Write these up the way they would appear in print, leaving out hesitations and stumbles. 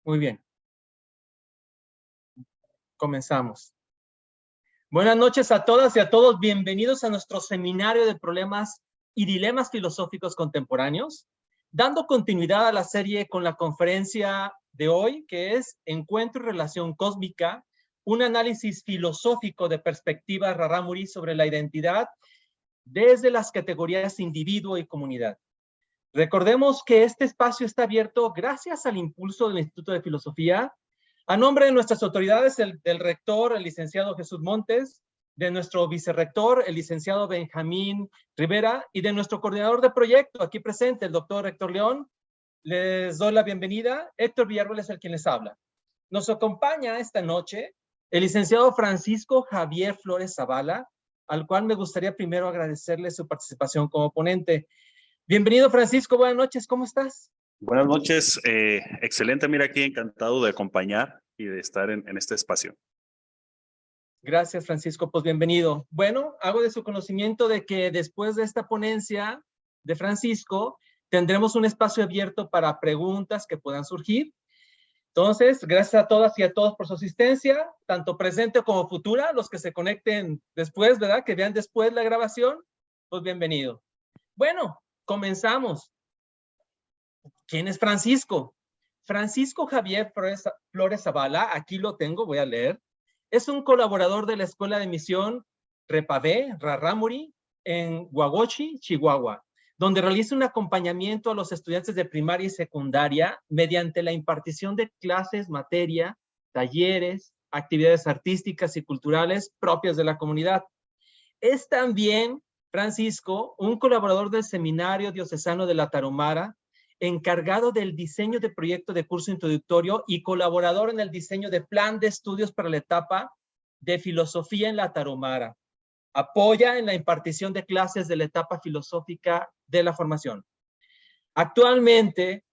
Muy bien, comenzamos. Buenas noches a todas y a todos. Bienvenidos a nuestro seminario de problemas y dilemas filosóficos contemporáneos, dando continuidad a la serie con la conferencia de hoy, que es Encuentro y Relación Cósmica, un análisis filosófico de perspectiva Rarámuri sobre la identidad desde las categorías individuo y comunidad. Recordemos que este espacio está abierto gracias al impulso del Instituto de Filosofía, a nombre de nuestras autoridades, del rector, el licenciado Jesús Montes, de nuestro vicerrector, el licenciado Benjamín Rivera, y de nuestro coordinador de proyecto, aquí presente, el doctor Héctor León. Les doy la bienvenida. Héctor Villarroel es el quien les habla. Nos acompaña esta noche el licenciado Francisco Javier Flores Zavala, al cual me gustaría primero agradecerle su participación como ponente. Bienvenido, Francisco. Buenas noches. ¿Cómo estás? Buenas noches. Excelente. Mira, aquí encantado de acompañar y de estar en este espacio. Gracias, Francisco. Pues bienvenido. Bueno, hago de su conocimiento de que después de esta ponencia de Francisco, tendremos un espacio abierto para preguntas que puedan surgir. Entonces, gracias a todas y a todos por su asistencia, tanto presente como futura, los que se conecten después, ¿verdad? Que vean después la grabación, pues bienvenido. Bueno, comenzamos. ¿Quién es Francisco? Francisco Javier Flores Zavala, aquí lo tengo, voy a leer. Es un colaborador de la Escuela de Misión Repavé, Rarámuri, en Huagochi, Chihuahua, donde realiza un acompañamiento a los estudiantes de primaria y secundaria mediante la impartición de clases, materia, talleres, actividades artísticas y culturales propias de la comunidad. Es también, Francisco, un colaborador del Seminario Diocesano de la Tarahumara, encargado del diseño de proyecto de curso introductorio y colaborador en el diseño de plan de estudios para la etapa de filosofía en la Tarahumara. Apoya en la impartición de clases de la etapa filosófica de la formación. Actualmente,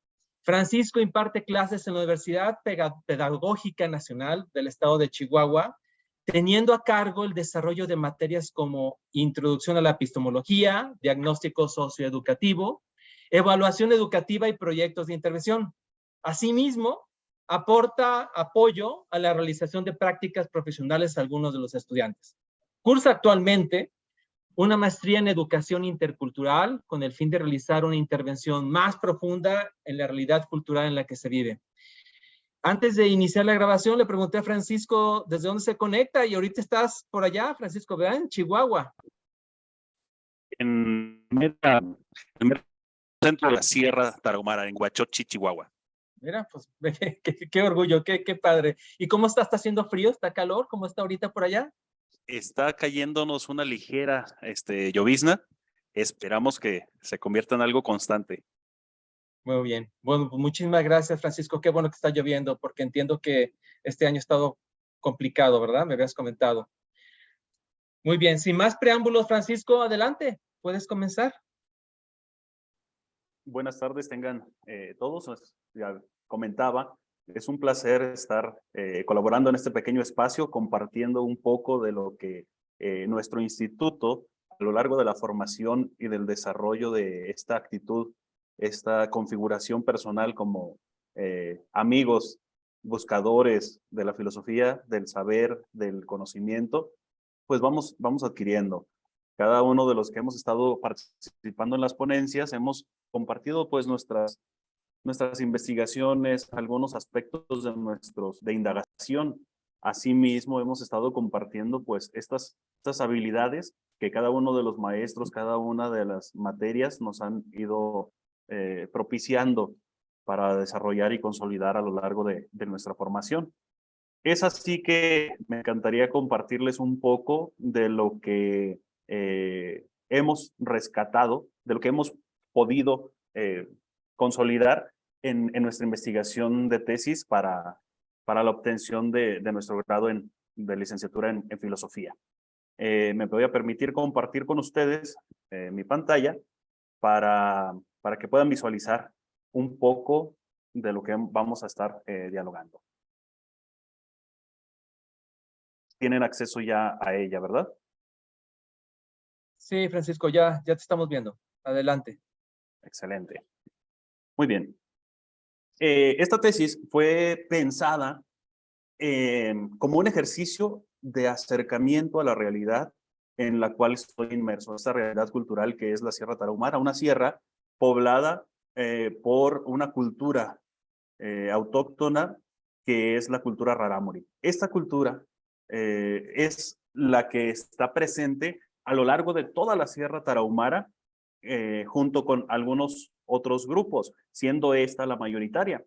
Francisco imparte clases en la Universidad Pedagógica Nacional del Estado de Chihuahua, teniendo a cargo el desarrollo de materias como introducción a la epistemología, diagnóstico socioeducativo, evaluación educativa y proyectos de intervención. Asimismo, aporta apoyo a la realización de prácticas profesionales a algunos de los estudiantes. Cursa actualmente una maestría en educación intercultural con el fin de realizar una intervención más profunda en la realidad cultural en la que se vive. Antes de iniciar la grabación, le pregunté a Francisco desde dónde se conecta y ahorita estás por allá, Francisco, ¿verdad? En Chihuahua. En el mero centro de la Sierra Tarahumara, en Huachochi, Chihuahua. Mira, pues qué orgullo, qué padre. ¿Y cómo está? ¿Está haciendo frío? ¿Está calor? ¿Cómo está ahorita por allá? Está cayéndonos una ligera llovizna. Esperamos que se convierta en algo constante. Muy bien. Bueno, pues muchísimas gracias, Francisco. Qué bueno que está lloviendo, porque entiendo que este año ha estado complicado, ¿verdad? Me habías comentado. Muy bien, sin más preámbulos, Francisco, adelante, puedes comenzar. Buenas tardes, tengan todos. Ya comentaba, es un placer estar colaborando en este pequeño espacio, compartiendo un poco de lo que nuestro instituto, a lo largo de la formación y del desarrollo de esta actitud, esta configuración personal como amigos, buscadores de la filosofía, del saber, del conocimiento, pues vamos adquiriendo. Cada uno de los que hemos estado participando en las ponencias hemos compartido pues nuestras investigaciones, algunos aspectos de indagación. Asimismo, hemos estado compartiendo pues estas habilidades que cada uno de los maestros, cada una de las materias nos han ido propiciando para desarrollar y consolidar a lo largo de nuestra formación. Es así que me encantaría compartirles un poco de lo que hemos rescatado, de lo que hemos podido consolidar en nuestra investigación de tesis para la obtención de nuestro grado de licenciatura en filosofía. Me voy a permitir compartir con ustedes mi pantalla para que puedan visualizar un poco de lo que vamos a estar dialogando. Tienen acceso ya a ella, ¿verdad? Sí, Francisco, ya te estamos viendo. Adelante. Excelente. Muy bien. Esta tesis fue pensada como un ejercicio de acercamiento a la realidad en la cual estoy inmerso, esta realidad cultural que es la Sierra Tarahumara, una sierra poblada por una cultura autóctona que es la cultura rarámuri. Esta cultura es la que está presente a lo largo de toda la Sierra Tarahumara, junto con algunos otros grupos, siendo esta la mayoritaria.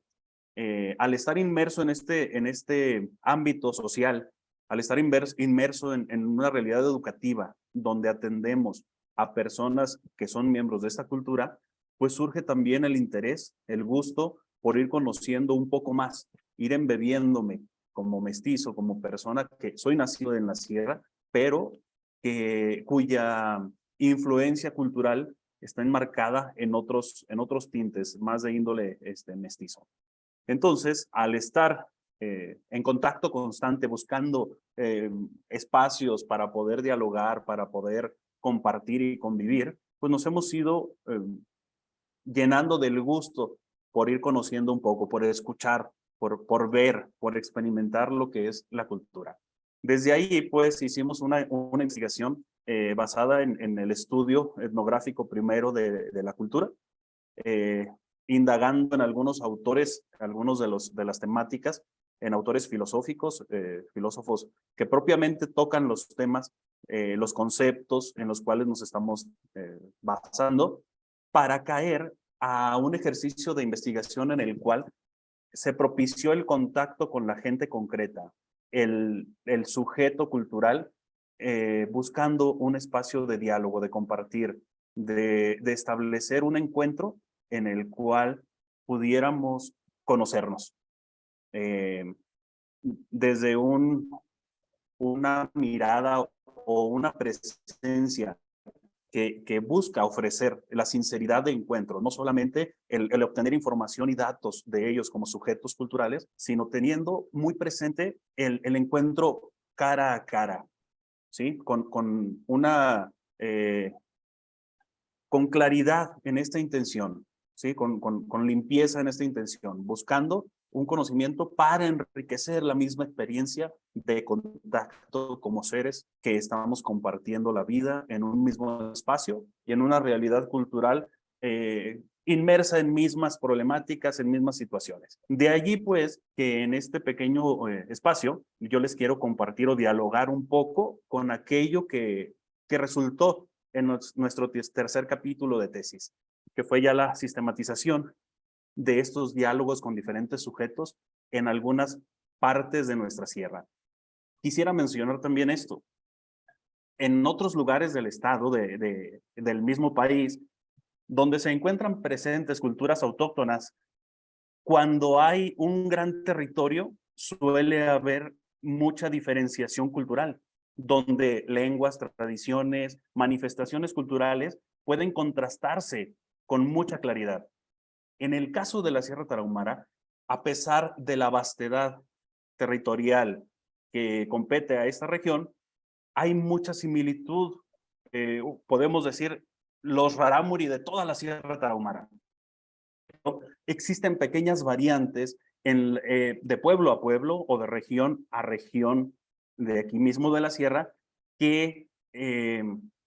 Al estar inmerso en este ámbito social, al estar inmerso en una realidad educativa donde atendemos a personas que son miembros de esta cultura, pues surge también el interés, el gusto por ir conociendo un poco más, ir embebiéndome como mestizo, como persona que soy nacido en la sierra, pero cuya influencia cultural está enmarcada en otros tintes más de índole mestizo. Entonces, al estar en contacto constante, buscando espacios para poder dialogar, para poder compartir y convivir, pues nos hemos ido llenando del gusto por ir conociendo un poco, por escuchar, por ver, por experimentar lo que es la cultura. Desde ahí, pues, hicimos una investigación basada en el estudio etnográfico primero de la cultura, indagando en algunos autores, algunos de las temáticas, en autores filosóficos, filósofos que propiamente tocan los temas, los conceptos en los cuales nos estamos basando, para caer a un ejercicio de investigación en el cual se propició el contacto con la gente concreta, el sujeto cultural, buscando un espacio de diálogo, de compartir, de establecer un encuentro en el cual pudiéramos conocernos. Desde una mirada o una presencia que busca ofrecer la sinceridad de encuentro, no solamente el obtener información y datos de ellos como sujetos culturales, sino teniendo muy presente el encuentro cara a cara, ¿sí? Con una con claridad en esta intención, ¿sí? Con limpieza en esta intención, buscando un conocimiento para enriquecer la misma experiencia de contacto como seres que estamos compartiendo la vida en un mismo espacio y en una realidad cultural inmersa en mismas problemáticas, en mismas situaciones. De allí, pues, que en este pequeño espacio yo les quiero compartir o dialogar un poco con aquello que resultó en nuestro tercer capítulo de tesis, que fue ya la sistematización de estos diálogos con diferentes sujetos en algunas partes de nuestra sierra. Quisiera mencionar también esto. En otros lugares del estado, del mismo país, donde se encuentran presentes culturas autóctonas, cuando hay un gran territorio, suele haber mucha diferenciación cultural, donde lenguas, tradiciones, manifestaciones culturales pueden contrastarse con mucha claridad. En el caso de la Sierra Tarahumara, a pesar de la vastedad territorial que compete a esta región, hay mucha similitud, podemos decir, los rarámuri de toda la Sierra Tarahumara. Existen pequeñas variantes de pueblo a pueblo o de región a región de aquí mismo de la sierra, que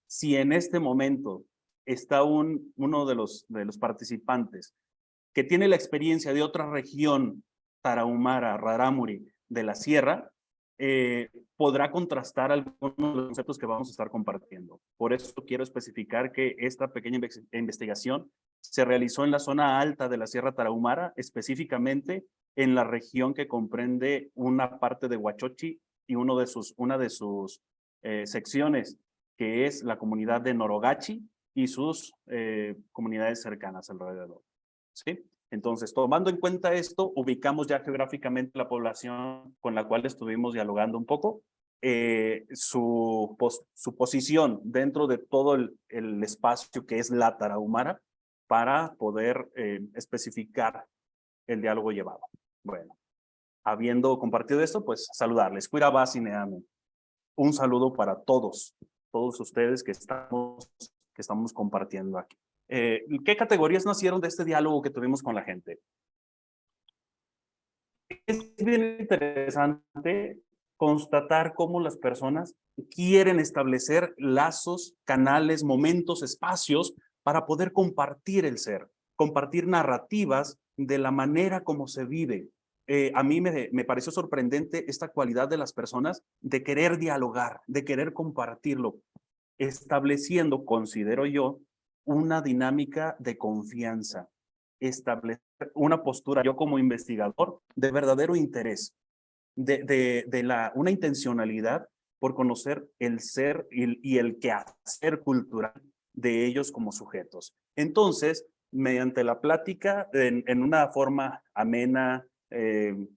si en este momento está uno de los participantes que tiene la experiencia de otra región tarahumara, rarámuri, de la sierra, podrá contrastar algunos de los conceptos que vamos a estar compartiendo. Por eso quiero especificar que esta pequeña investigación se realizó en la zona alta de la Sierra Tarahumara, específicamente en la región que comprende una parte de Huachochi y una de sus secciones, que es la comunidad de Norogachi y sus comunidades cercanas alrededor. ¿Sí? Entonces, tomando en cuenta esto, ubicamos ya geográficamente la población con la cual estuvimos dialogando un poco, su posición dentro de todo el espacio que es la Tarahumara, para poder especificar el diálogo llevado. Bueno, habiendo compartido esto, pues saludarles. Cuirabá Cineame. Un saludo para todos ustedes que estamos compartiendo aquí. ¿Qué categorías nacieron de este diálogo que tuvimos con la gente? Es bien interesante constatar cómo las personas quieren establecer lazos, canales, momentos, espacios para poder compartir el ser, compartir narrativas de la manera como se vive. A mí me pareció sorprendente esta cualidad de las personas de querer dialogar, de querer compartirlo, estableciendo, considero yo, una dinámica de confianza, establecer una postura, yo como investigador, de verdadero interés, una intencionalidad por conocer el ser y el quehacer cultural de ellos como sujetos. Entonces, mediante la plática, en una forma amena,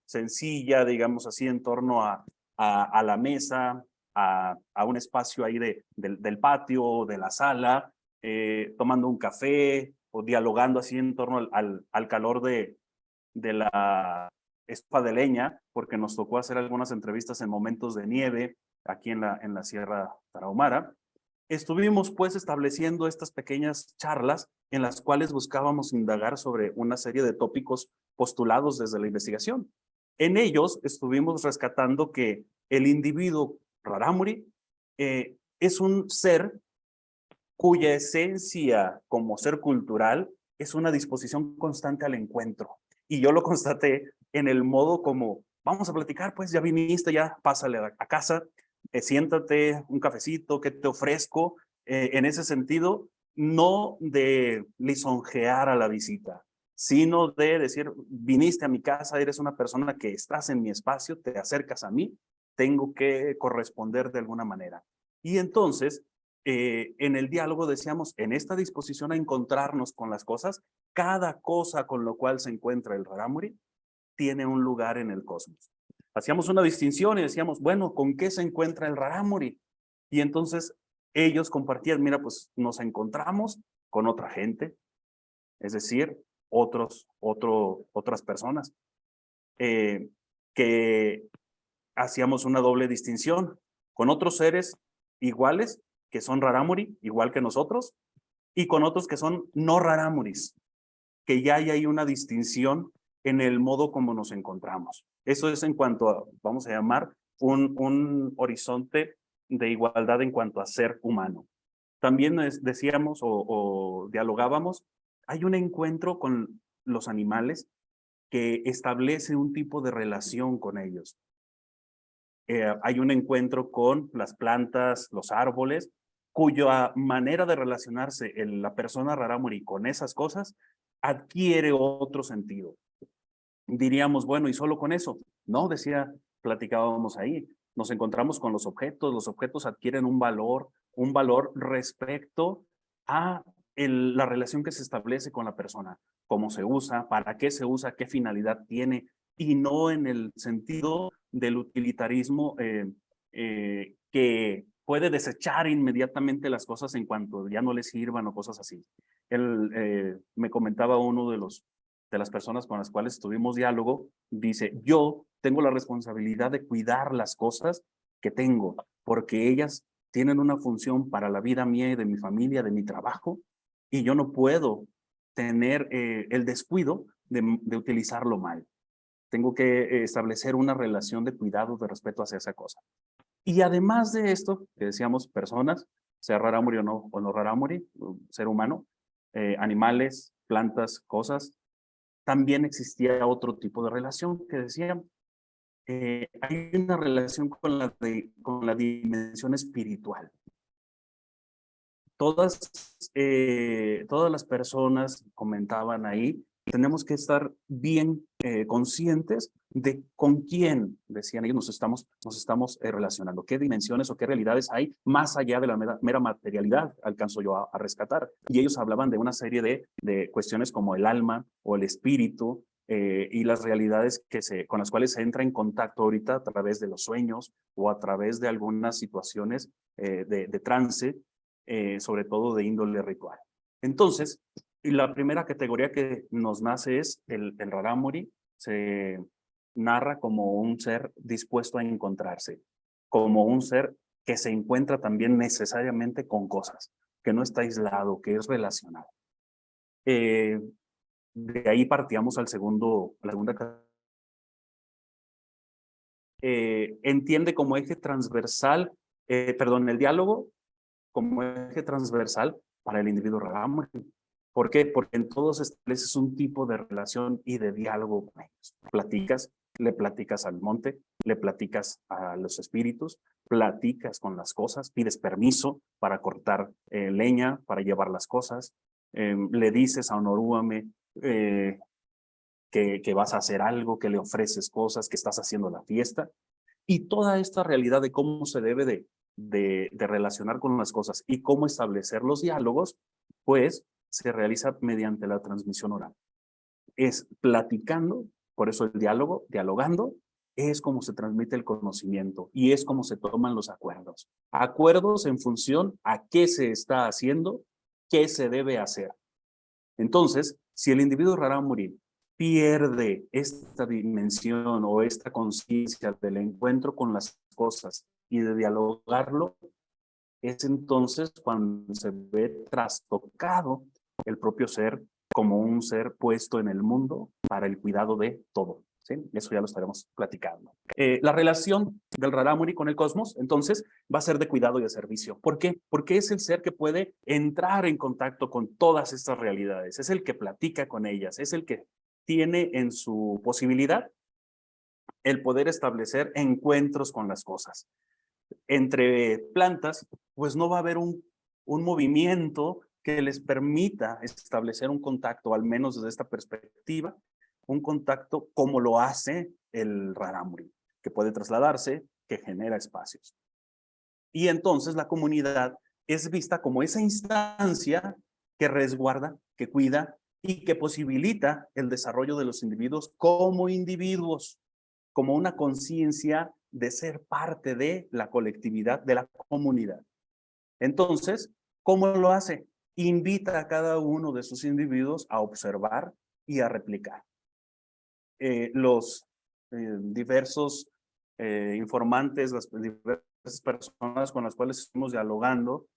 sencilla, digamos así, en torno a la mesa, a un espacio ahí del patio, de la sala, tomando un café o dialogando así en torno al calor de la estufa de leña, porque nos tocó hacer algunas entrevistas en momentos de nieve aquí en la Sierra Tarahumara. Estuvimos pues estableciendo estas pequeñas charlas en las cuales buscábamos indagar sobre una serie de tópicos postulados desde la investigación. En ellos estuvimos rescatando que el individuo rarámuri es un ser cuya esencia como ser cultural es una disposición constante al encuentro. Y yo lo constaté en el modo como, vamos a platicar, pues ya viniste, ya pásale a casa, siéntate, un cafecito, ¿qué te ofrezco? En ese sentido, no de lisonjear a la visita, sino de decir, viniste a mi casa, eres una persona que estás en mi espacio, te acercas a mí, tengo que corresponder de alguna manera. Y entonces, en el diálogo decíamos, en esta disposición a encontrarnos con las cosas, cada cosa con lo cual se encuentra el rarámuri tiene un lugar en el cosmos. Hacíamos una distinción y decíamos, bueno, ¿con qué se encuentra el rarámuri? Y entonces ellos compartían, mira, pues nos encontramos con otra gente, es decir, otras personas, eh, que hacíamos una doble distinción con otros seres iguales, que son rarámuri, igual que nosotros, y con otros que son no rarámuris, que ya hay ahí una distinción en el modo como nos encontramos. Eso es en cuanto a, vamos a llamar, un horizonte de igualdad en cuanto a ser humano. También decíamos o dialogábamos, hay un encuentro con los animales que establece un tipo de relación con ellos. Hay un encuentro con las plantas, los árboles, cuya manera de relacionarse la persona rarámuri con esas cosas adquiere otro sentido. Diríamos, bueno, ¿y solo con eso? No, platicábamos ahí, nos encontramos con los objetos adquieren un valor respecto a la relación que se establece con la persona, cómo se usa, para qué se usa, qué finalidad tiene, y no en el sentido del utilitarismo que puede desechar inmediatamente las cosas en cuanto ya no le sirvan o cosas así. Me comentaba uno de las personas con las cuales tuvimos diálogo, dice, yo tengo la responsabilidad de cuidar las cosas que tengo, porque ellas tienen una función para la vida mía y de mi familia, de mi trabajo, y yo no puedo tener el descuido de utilizarlo mal. Tengo que establecer una relación de cuidado, de respeto hacia esa cosa. Y además de esto, que decíamos personas, sea rarámuri o no rarámuri, ser humano, animales, plantas, cosas, también existía otro tipo de relación que decía, hay una relación con la dimensión espiritual. Todas las personas comentaban ahí, tenemos que estar bien conscientes de con quién, decían ellos, nos estamos relacionando, qué dimensiones o qué realidades hay más allá de la mera materialidad, alcanzo yo a rescatar. Y ellos hablaban de una serie de cuestiones como el alma o el espíritu, y las realidades con las cuales se entra en contacto ahorita a través de los sueños o a través de algunas situaciones de trance, sobre todo de índole ritual. Entonces, la primera categoría que nos nace es el rarámuri. Se narra como un ser dispuesto a encontrarse, como un ser que se encuentra también necesariamente con cosas, que no está aislado, que es relacionado. De ahí partíamos a la segunda categoría, entiende como eje transversal, el diálogo como eje transversal para el individuo Rarámuri. ¿Por qué? Porque en todos estableces un tipo de relación y de diálogo con ellos. Platicas, le platicas al monte, le platicas a los espíritus, platicas con las cosas, pides permiso para cortar leña, para llevar las cosas, le dices a Onorúame que vas a hacer algo, que le ofreces cosas, que estás haciendo la fiesta. Y toda esta realidad de cómo se debe de relacionar con las cosas y cómo establecer los diálogos, pues se realiza mediante la transmisión oral. Es platicando, por eso el diálogo, dialogando, es como se transmite el conocimiento y es como se toman los acuerdos. Acuerdos en función a qué se está haciendo, qué se debe hacer. Entonces, si el individuo Rarámuri pierde esta dimensión o esta conciencia del encuentro con las cosas y de dialogarlo, es entonces cuando se ve trastocado el propio ser como un ser puesto en el mundo para el cuidado de todo. ¿Sí? Eso ya lo estaremos platicando. La relación del Rarámuri con el cosmos, entonces, va a ser de cuidado y de servicio. ¿Por qué? Porque es el ser que puede entrar en contacto con todas estas realidades, es el que platica con ellas, es el que tiene en su posibilidad el poder establecer encuentros con las cosas. Entre plantas, pues no va a haber un movimiento que les permita establecer un contacto, al menos desde esta perspectiva, un contacto como lo hace el Rarámuri, que puede trasladarse, que genera espacios. Y entonces la comunidad es vista como esa instancia que resguarda, que cuida y que posibilita el desarrollo de los individuos como individuos, como una conciencia de ser parte de la colectividad, de la comunidad. Entonces, ¿cómo lo hace? Invita a cada uno de sus individuos a observar y a replicar. Los diversos informantes, las diversas personas con las cuales estamos dialogando,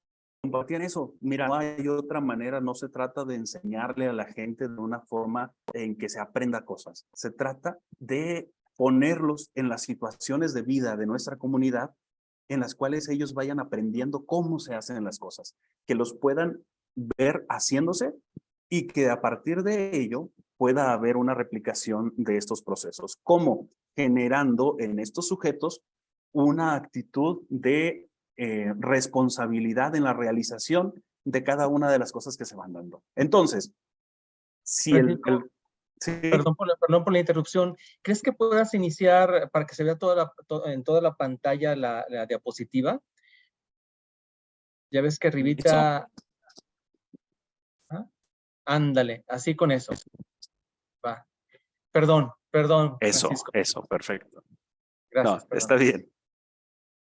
compartían eso. Mira, no hay otra manera, no se trata de enseñarle a la gente de una forma en que se aprenda cosas. Se trata de ponerlos en las situaciones de vida de nuestra comunidad en las cuales ellos vayan aprendiendo cómo se hacen las cosas, que los puedan ver haciéndose y que a partir de ello pueda haber una replicación de estos procesos. ¿Cómo? Generando en estos sujetos una actitud de responsabilidad en la realización de cada una de las cosas que se van dando. Entonces, si Francisco, sí, perdón por la interrupción. ¿Crees que puedas iniciar para que se vea en toda la pantalla la diapositiva? Ya ves que eso, arribita... ¿Ah? Ándale, así con eso. Va. Perdón, Francisco. perfecto. No, Gracias, está perdón. bien.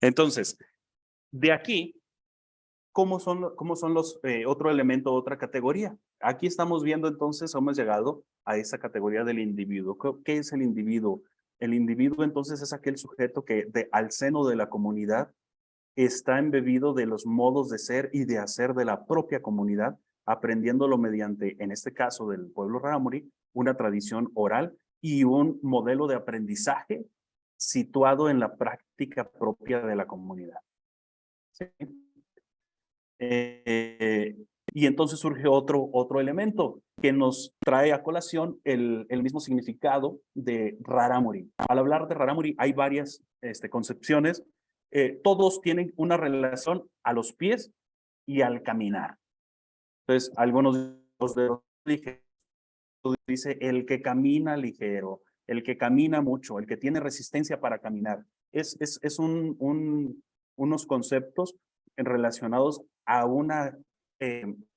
Entonces, de aquí, ¿cómo son los otro elemento, otra categoría? Aquí estamos viendo entonces, hemos llegado a esa categoría del individuo. ¿Qué es el individuo? El individuo entonces es aquel sujeto que al seno de la comunidad está embebido de los modos de ser y de hacer de la propia comunidad, aprendiéndolo mediante, en este caso del pueblo Rarámuri, una tradición oral y un modelo de aprendizaje situado en la práctica propia de la comunidad. ¿Sí? Y entonces surge otro elemento que nos trae a colación el mismo significado de Rarámuri. Al hablar de Rarámuri hay varias concepciones. Todos tienen una relación a los pies y al caminar. Entonces, algunos de los ligeros dice el que camina ligero, el que camina mucho, el que tiene resistencia para caminar. Es unos conceptos relacionados a una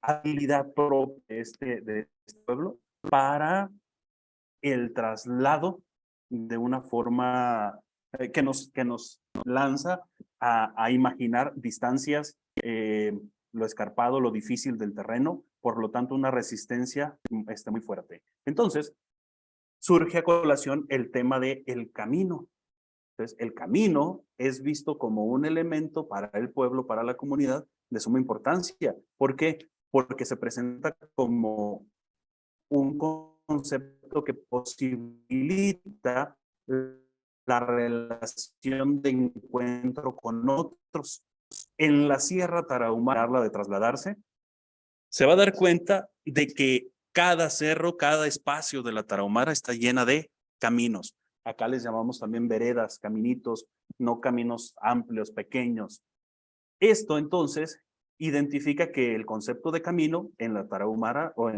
habilidad propia de este pueblo para el traslado de una forma que nos lanza a imaginar distancias, lo escarpado, lo difícil del terreno, por lo tanto una resistencia muy fuerte. Entonces, surge a colación el tema de el camino. Entonces, el camino es visto como un elemento para el pueblo, para la comunidad, de suma importancia. ¿Por qué? Porque se presenta como un concepto que posibilita la relación de encuentro con otros. En la Sierra Tarahumara, habla de trasladarse, se va a dar cuenta de que cada cerro, cada espacio de la Tarahumara está llena de caminos. Acá les llamamos también veredas, caminitos, no caminos amplios, pequeños. Esto entonces identifica que el concepto de camino en la Tarahumara o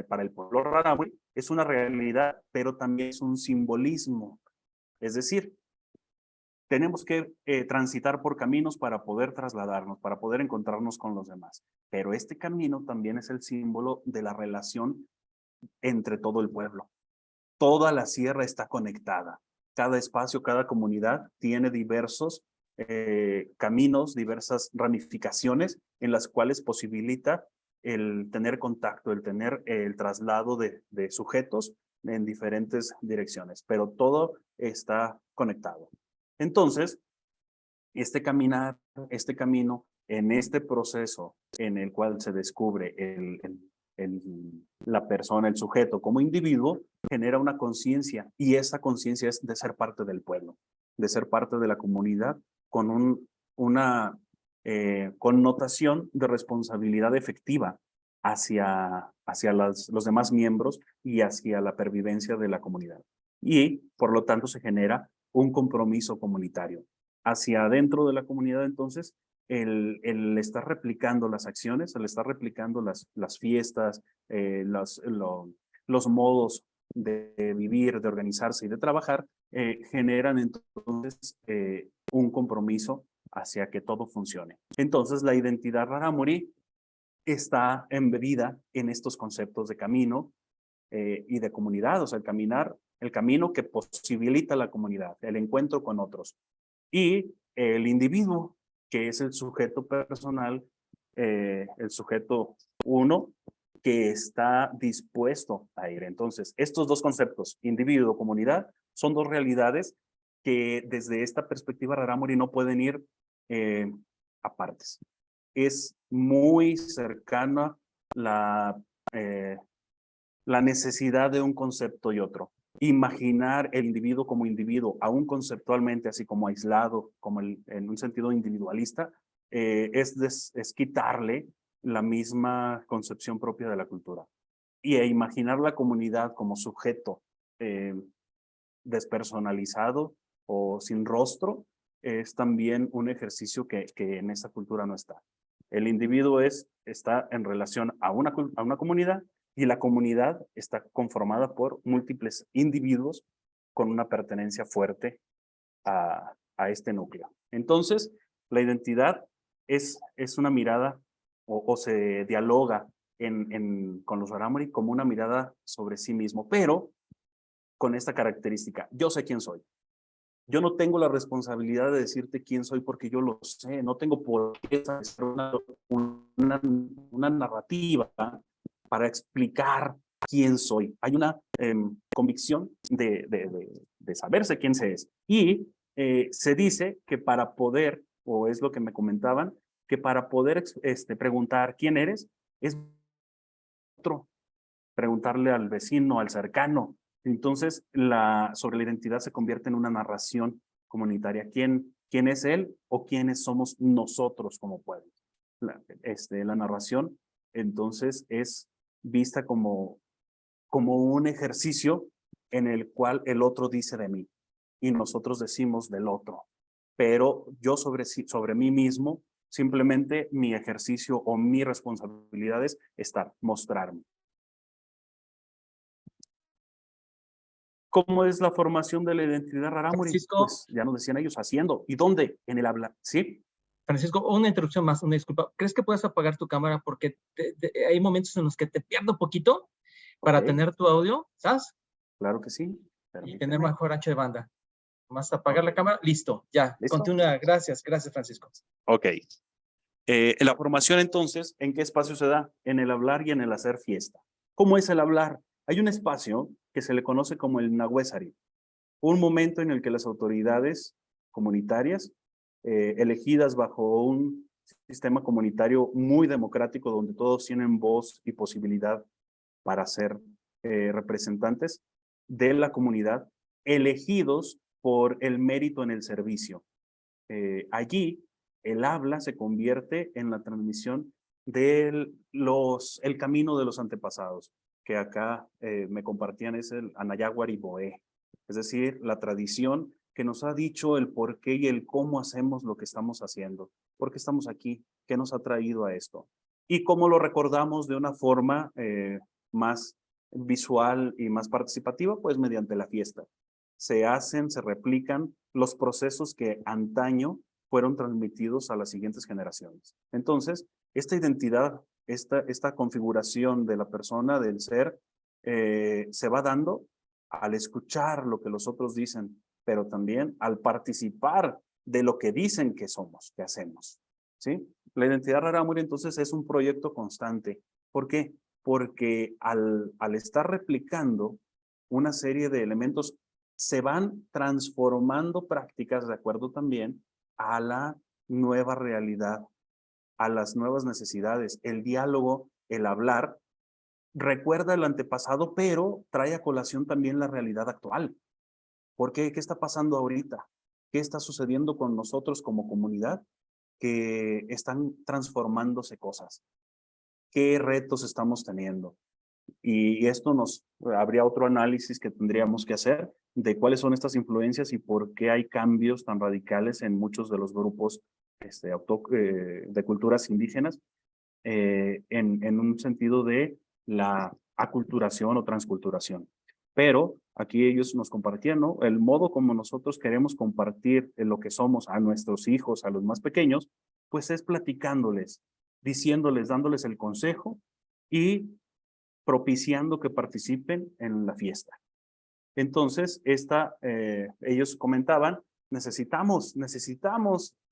para el pueblo rarámuri es una realidad, pero también es un simbolismo. Es decir, tenemos que transitar por caminos para poder trasladarnos, para poder encontrarnos con los demás. Pero este camino también es el símbolo de la relación entre todo el pueblo. Toda la sierra está conectada. Cada espacio, cada comunidad tiene diversos caminos, diversas ramificaciones en las cuales posibilita el tener contacto, el tener el traslado de sujetos en diferentes direcciones, pero todo está conectado. Entonces, este caminar, este camino, en este proceso en el cual se descubre la persona, el sujeto como individuo, genera una conciencia y esa conciencia es de ser parte del pueblo, de ser parte de la comunidad con una connotación de responsabilidad efectiva hacia los demás miembros y hacia la pervivencia de la comunidad. Y por lo tanto se genera un compromiso comunitario. Hacia adentro de la comunidad, entonces, el estar replicando las acciones, el estar replicando las fiestas, los modos de vivir, de organizarse y de trabajar, generan entonces un compromiso hacia que todo funcione. Entonces, la identidad rarámuri está embebida en estos conceptos de camino y de comunidad, o sea, el camino que posibilita la comunidad, el encuentro con otros. Y el individuo, que es el sujeto personal, el sujeto uno, que está dispuesto a ir. Entonces, estos dos conceptos, individuo, comunidad, son dos realidades que desde esta perspectiva rarámuri no pueden ir apartes. Es muy cercana la necesidad de un concepto y otro. Imaginar el individuo como individuo, aún conceptualmente, así como aislado, como en un sentido individualista, es quitarle la misma concepción propia de la cultura. Y imaginar la comunidad como sujeto despersonalizado o sin rostro es también un ejercicio que en esa cultura no está. El individuo está en relación a una comunidad y la comunidad está conformada por múltiples individuos con una pertenencia fuerte a este núcleo. Entonces, la identidad es una mirada o se dialoga con los rarámuri como una mirada sobre sí mismo, pero con esta característica: yo sé quién soy. Yo no tengo la responsabilidad de decirte quién soy porque yo lo sé, no tengo por qué hacer una narrativa para explicar quién soy. Hay una convicción de saberse quién se es. Y se dice que para poder, o es lo que me comentaban, que para poder preguntar quién eres, es otro, preguntarle al vecino, al cercano. Entonces, sobre la identidad se convierte en una narración comunitaria. ¿Quién es él o quiénes somos nosotros como pueblo? La narración, entonces, es vista como un ejercicio en el cual el otro dice de mí y nosotros decimos del otro. Pero yo sobre mí mismo, simplemente mi ejercicio o mi responsabilidad es mostrarme. ¿Cómo es la formación de la identidad rarámuri? Francisco, Pues ya nos decían ellos, haciendo. ¿Y dónde? En el habla. ¿Sí? Francisco, una interrupción más, una disculpa. ¿Crees que puedes apagar tu cámara? Porque hay momentos en los que te pierdo un poquito para Ok, tener tu audio, ¿sabes? claro que sí. Y tener Permíteme. mejor ancho de banda. Más apagar la Ok, cámara, listo, ya. ¿listo? Continúa, gracias, Francisco. Ok. La formación entonces, ¿en qué espacio se da? En el hablar y en el hacer fiesta. ¿Cómo es el hablar? Hay un espacio que se le conoce como el Nahuésari, un momento en el que las autoridades comunitarias, elegidas bajo un sistema comunitario muy democrático, donde todos tienen voz y posibilidad para ser representantes de la comunidad, elegidos por el mérito en el servicio. Allí, el habla se convierte en la transmisión del el camino de los antepasados, que acá me compartían, es el Anayaguari Boé, es decir, la tradición que nos ha dicho el por qué y el cómo hacemos lo que estamos haciendo, por qué estamos aquí, qué nos ha traído a esto, y cómo lo recordamos de una forma más visual y más participativa, pues mediante la fiesta. Se hacen, se replican los procesos que antaño fueron transmitidos a las siguientes generaciones. Entonces, esta identidad, esta configuración de la persona, del ser, se va dando al escuchar lo que los otros dicen, pero también al participar de lo que dicen que somos, que hacemos. ¿Sí? La identidad rarámuri entonces es un proyecto constante. ¿Por qué? Porque al estar replicando una serie de elementos, se van transformando prácticas de acuerdo también a la nueva realidad, a las nuevas necesidades. El diálogo, el hablar, recuerda el antepasado, pero trae a colación también la realidad actual. ¿Por qué? ¿Qué está pasando ahorita? ¿Qué está sucediendo con nosotros como comunidad? Que están transformándose cosas. ¿Qué retos estamos teniendo? Y esto habría otro análisis que tendríamos que hacer de cuáles son estas influencias y por qué hay cambios tan radicales en muchos de los grupos de culturas indígenas en un sentido de la aculturación o transculturación. Pero aquí ellos nos compartían, ¿no? El modo como nosotros queremos compartir lo que somos a nuestros hijos, a los más pequeños, pues es platicándoles, diciéndoles, dándoles el consejo y propiciando que participen en la fiesta. Entonces, ellos comentaban, necesitamos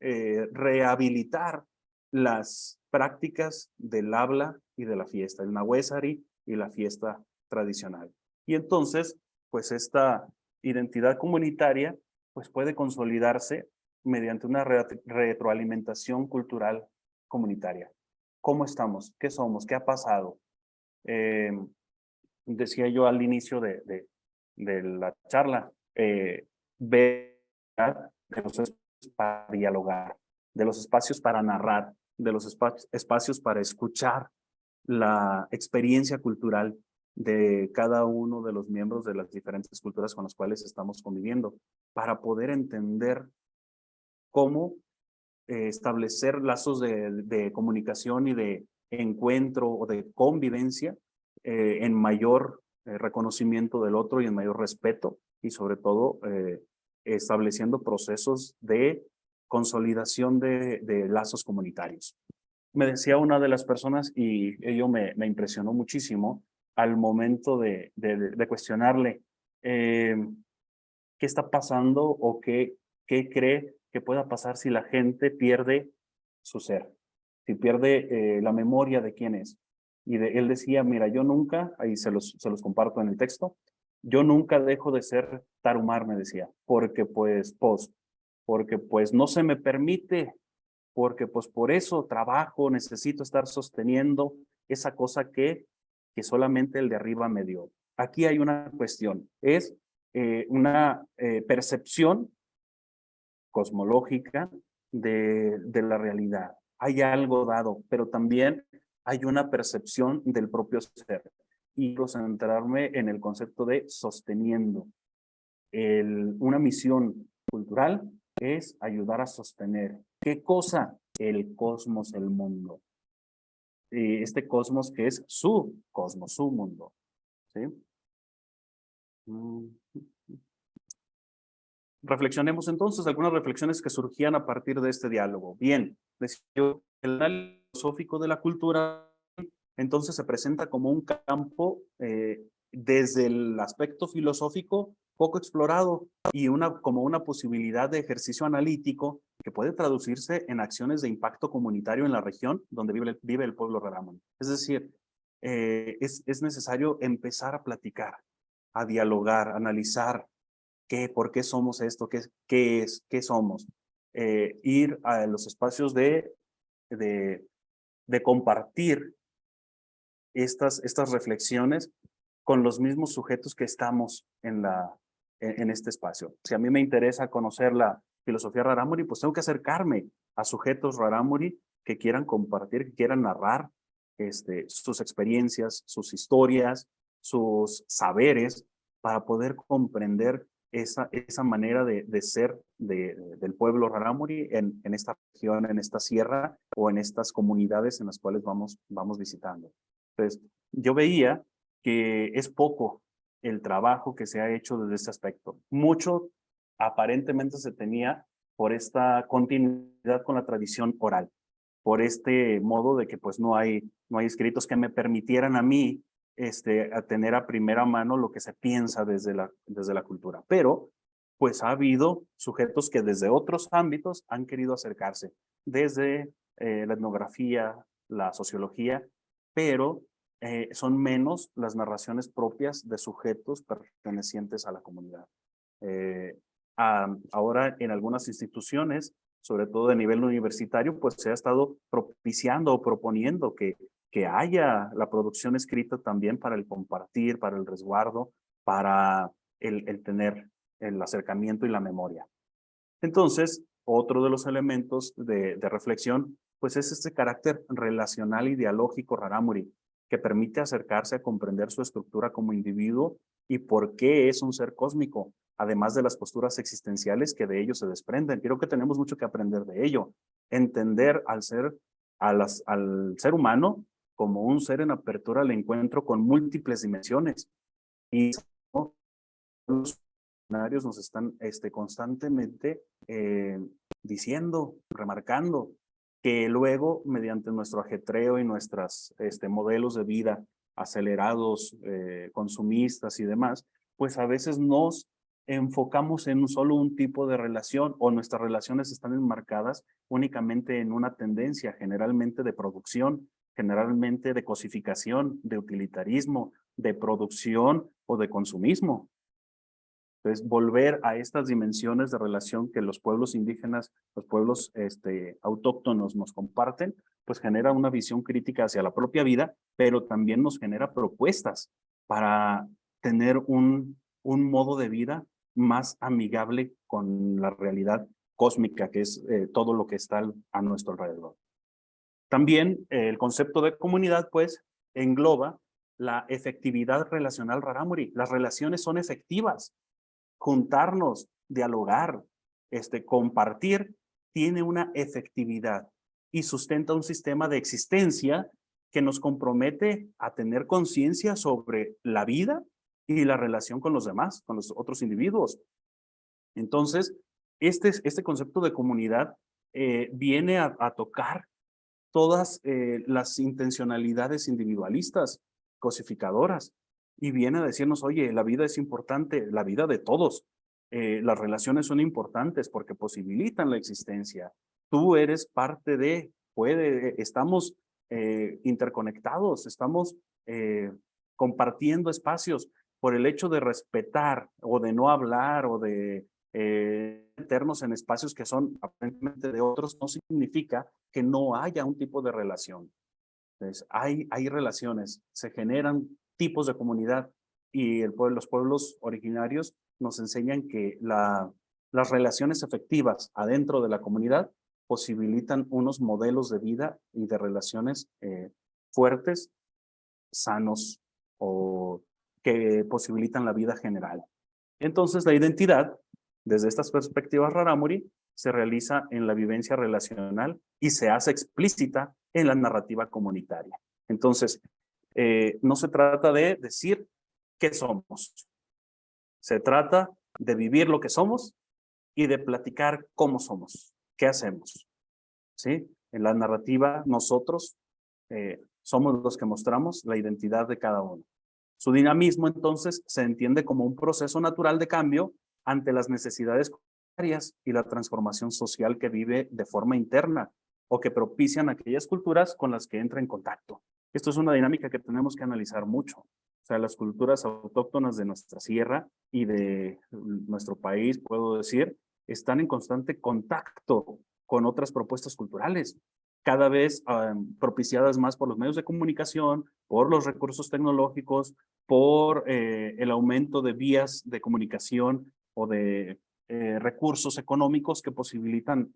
rehabilitar las prácticas del habla y de la fiesta, el nahuésari y la fiesta tradicional. Y entonces, pues esta identidad comunitaria pues puede consolidarse mediante una retroalimentación cultural comunitaria. ¿Cómo estamos? ¿Qué somos? ¿Qué ha pasado? Decía yo al inicio de la charla, ver de los espacios para dialogar, de los espacios para narrar, de los espacios para escuchar la experiencia cultural de cada uno de los miembros de las diferentes culturas con las cuales estamos conviviendo, para poder entender cómo establecer lazos de comunicación y de encuentro o de convivencia en mayor reconocimiento del otro y en mayor respeto y sobre todo estableciendo procesos de consolidación de lazos comunitarios. Me decía una de las personas y ello me impresionó muchísimo al momento de cuestionarle qué está pasando o qué cree que pueda pasar si la gente pierde su ser, si pierde la memoria de quién es. Y él decía, mira, yo nunca, ahí se los comparto en el texto, yo nunca dejo de ser tarumar, me decía, porque pues no se me permite, porque pues por eso trabajo, necesito estar sosteniendo esa cosa que solamente el de arriba me dio. Aquí hay una cuestión, es una percepción cosmológica de la realidad. Hay algo dado, pero también hay una percepción del propio ser. Y quiero centrarme en el concepto de sosteniendo. Una misión cultural es ayudar a sostener. ¿Qué cosa? El cosmos, el mundo. Este cosmos que es su cosmos, su mundo. ¿Sí? Reflexionemos entonces algunas reflexiones que surgían a partir de este diálogo. Bien, decía yo, el análisis filosófico de la cultura entonces se presenta como un campo desde el aspecto filosófico poco explorado y como una posibilidad de ejercicio analítico que puede traducirse en acciones de impacto comunitario en la región donde vive el pueblo rarámuri. Es decir, es necesario empezar a platicar, a dialogar, a analizar por qué somos esto, qué somos. Ir a los espacios de compartir estas reflexiones con los mismos sujetos que estamos en la en este espacio. Si a mí me interesa conocer la filosofía Rarámuri, pues tengo que acercarme a sujetos Rarámuri que quieran compartir, que quieran narrar sus experiencias, sus historias, sus saberes, para poder comprender esa manera de ser del pueblo Rarámuri en esta región, en esta sierra o en estas comunidades en las cuales vamos visitando. Entonces, yo veía que es poco el trabajo que se ha hecho desde ese aspecto. Mucho aparentemente se tenía por esta continuidad con la tradición oral, por este modo de que pues no hay escritos que me permitieran a mí a tener a primera mano lo que se piensa desde la cultura. Pero pues ha habido sujetos que desde otros ámbitos han querido acercarse, desde la etnografía, la sociología, pero son menos las narraciones propias de sujetos pertenecientes a la comunidad. Ahora en algunas instituciones, sobre todo de nivel universitario, pues se ha estado propiciando o proponiendo que haya la producción escrita también para el compartir, para el resguardo, para el tener el acercamiento y la memoria. Entonces, otro de los elementos de reflexión, pues es este carácter relacional y dialógico Rarámuri, que permite acercarse a comprender su estructura como individuo y por qué es un ser cósmico, además de las posturas existenciales que de ello se desprenden. Creo que tenemos mucho que aprender de ello. Entender al ser humano como un ser en apertura al encuentro con múltiples dimensiones. Y ¿no? Los funcionarios nos están constantemente diciendo, remarcando, que luego, mediante nuestro ajetreo y nuestros modelos de vida acelerados, consumistas y demás, pues a veces nos enfocamos en solo un tipo de relación o nuestras relaciones están enmarcadas únicamente en una tendencia, generalmente de producción, generalmente de cosificación, de utilitarismo, de producción o de consumismo. Entonces, volver a estas dimensiones de relación que los pueblos indígenas, los pueblos autóctonos nos comparten, pues genera una visión crítica hacia la propia vida, pero también nos genera propuestas para tener un modo de vida más amigable con la realidad cósmica, que es todo lo que está a nuestro alrededor. También el concepto de comunidad, pues, engloba la efectividad relacional Rarámuri. Las relaciones son efectivas. Juntarnos, dialogar, compartir, tiene una efectividad y sustenta un sistema de existencia que nos compromete a tener conciencia sobre la vida y la relación con los demás, con los otros individuos. Entonces, este concepto de comunidad viene a tocar todas las intencionalidades individualistas, cosificadoras, y viene a decirnos, oye, la vida es importante, la vida de todos. Las relaciones son importantes porque posibilitan la existencia. Tú eres parte de, estamos interconectados, estamos compartiendo espacios por el hecho de respetar o de no hablar o de meternos en espacios que son aparentemente de otros, no significa que no haya un tipo de relación. Entonces, hay relaciones, se generan tipos de comunidad y los pueblos originarios nos enseñan que las relaciones efectivas adentro de la comunidad posibilitan unos modelos de vida y de relaciones fuertes, sanos o que posibilitan la vida general. Entonces, la identidad, desde estas perspectivas Rarámuri, se realiza en la vivencia relacional y se hace explícita en la narrativa comunitaria. Entonces, no se trata de decir qué somos. Se trata de vivir lo que somos y de platicar cómo somos, qué hacemos. ¿Sí? En la narrativa, nosotros somos los que mostramos la identidad de cada uno. Su dinamismo, entonces, se entiende como un proceso natural de cambio ante las necesidades comunitarias y la transformación social que vive de forma interna o que propician aquellas culturas con las que entra en contacto. Esto es una dinámica que tenemos que analizar mucho. O sea, las culturas autóctonas de nuestra sierra y de nuestro país, puedo decir, están en constante contacto con otras propuestas culturales, cada vez propiciadas más por los medios de comunicación, por los recursos tecnológicos, por el aumento de vías de comunicación o de recursos económicos que posibilitan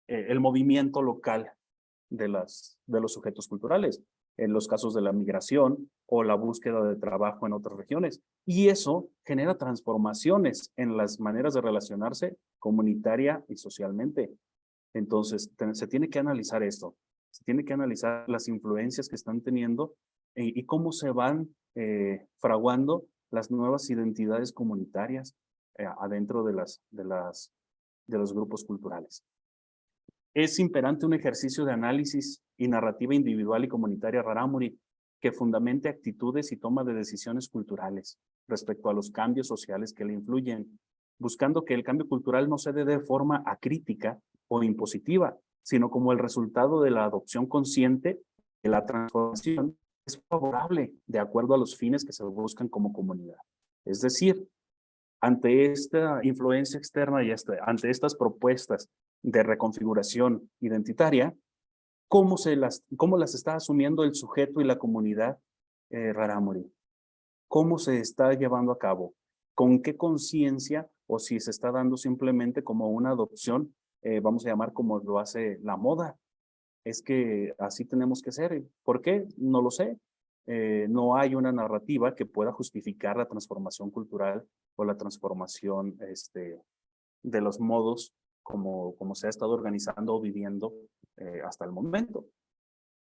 el movimiento local de los sujetos culturales, en los casos de la migración o la búsqueda de trabajo en otras regiones. Y eso genera transformaciones en las maneras de relacionarse comunitaria y socialmente. Entonces, se tiene que analizar esto, se tiene que analizar las influencias que están teniendo y cómo se van fraguando las nuevas identidades comunitarias adentro de los grupos culturales. Es imperante un ejercicio de análisis y narrativa individual y comunitaria rarámuri que fundamente actitudes y toma de decisiones culturales respecto a los cambios sociales que le influyen, buscando que el cambio cultural no se dé de forma acrítica o impositiva, sino como el resultado de la adopción consciente de la transformación es favorable de acuerdo a los fines que se buscan como comunidad. Es decir, ante esta influencia externa y ante estas propuestas de reconfiguración identitaria, ¿cómo las está asumiendo el sujeto y la comunidad rarámuri? ¿Cómo se está llevando a cabo? ¿Con qué conciencia? O si se está dando simplemente como una adopción, vamos a llamar como lo hace la moda. Es que así tenemos que ser. ¿Por qué? No lo sé. No hay una narrativa que pueda justificar la transformación cultural o la transformación de los modos como se ha estado organizando o viviendo hasta el momento.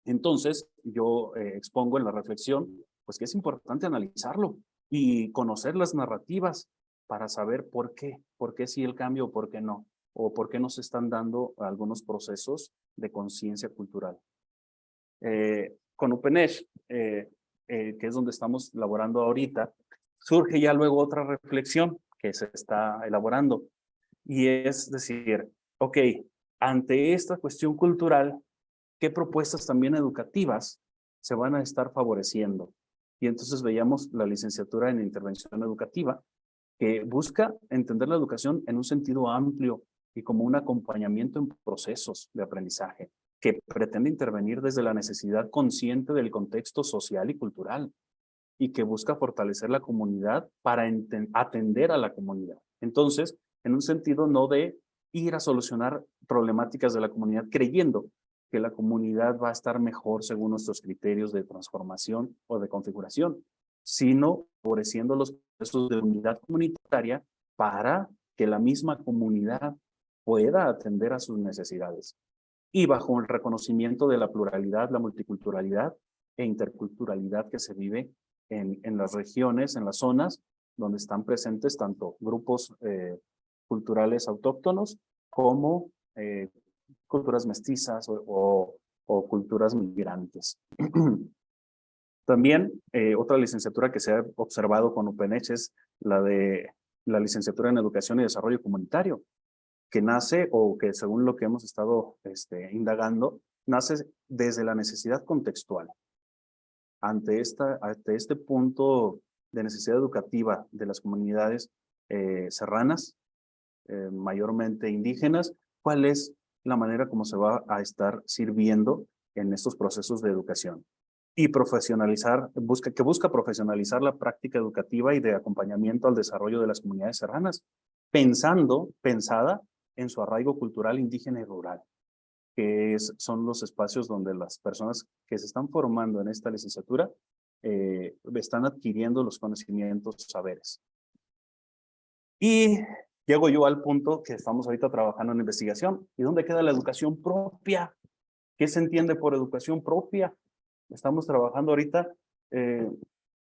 Entonces, yo expongo en la reflexión, pues que es importante analizarlo y conocer las narrativas para saber por qué sí el cambio o por qué no, o por qué no se están dando algunos procesos de conciencia cultural. Con UPNESH, que es donde estamos elaborando ahorita, surge ya luego otra reflexión que se está elaborando, y es decir, ok, ante esta cuestión cultural, ¿qué propuestas también educativas se van a estar favoreciendo? Y entonces veíamos la licenciatura en intervención educativa, que busca entender la educación en un sentido amplio y como un acompañamiento en procesos de aprendizaje, que pretende intervenir desde la necesidad consciente del contexto social y cultural, y que busca fortalecer la comunidad para atender a la comunidad. Entonces, en un sentido no de ir a solucionar problemáticas de la comunidad creyendo que la comunidad va a estar mejor según nuestros criterios de transformación o de configuración, sino favoreciendo los procesos de unidad comunitaria para que la misma comunidad pueda atender a sus necesidades. Y bajo el reconocimiento de la pluralidad, la multiculturalidad e interculturalidad que se vive en las regiones, en las zonas donde están presentes tanto grupos culturales autóctonos como culturas mestizas o culturas migrantes. También otra licenciatura que se ha observado con UPNECH es la de la licenciatura en Educación y Desarrollo Comunitario, que nace o que según lo que hemos estado indagando, nace desde la necesidad contextual. Ante este punto de necesidad educativa de las comunidades serranas, mayormente indígenas, ¿cuál es la manera como se va a estar sirviendo en estos procesos de educación? Y busca profesionalizar la práctica educativa y de acompañamiento al desarrollo de las comunidades serranas, pensada en su arraigo cultural indígena y rural, que son los espacios donde las personas que se están formando en esta licenciatura están adquiriendo los conocimientos, saberes. Y llego yo al punto que estamos ahorita trabajando en investigación. ¿Y dónde queda la educación propia? ¿Qué se entiende por educación propia? Estamos trabajando ahorita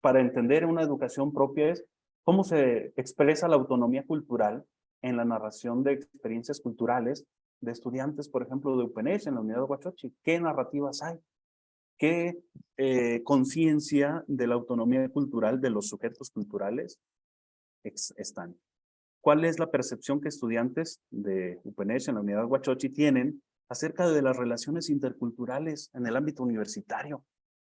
para entender una educación propia es cómo se expresa la autonomía cultural en la narración de experiencias culturales de estudiantes, por ejemplo, de UPNESH en la unidad de Huachochi. ¿Qué narrativas hay? ¿Qué conciencia de la autonomía cultural de los sujetos culturales están? ¿Cuál es la percepción que estudiantes de UPNESH en la unidad de Huachochi tienen acerca de las relaciones interculturales en el ámbito universitario?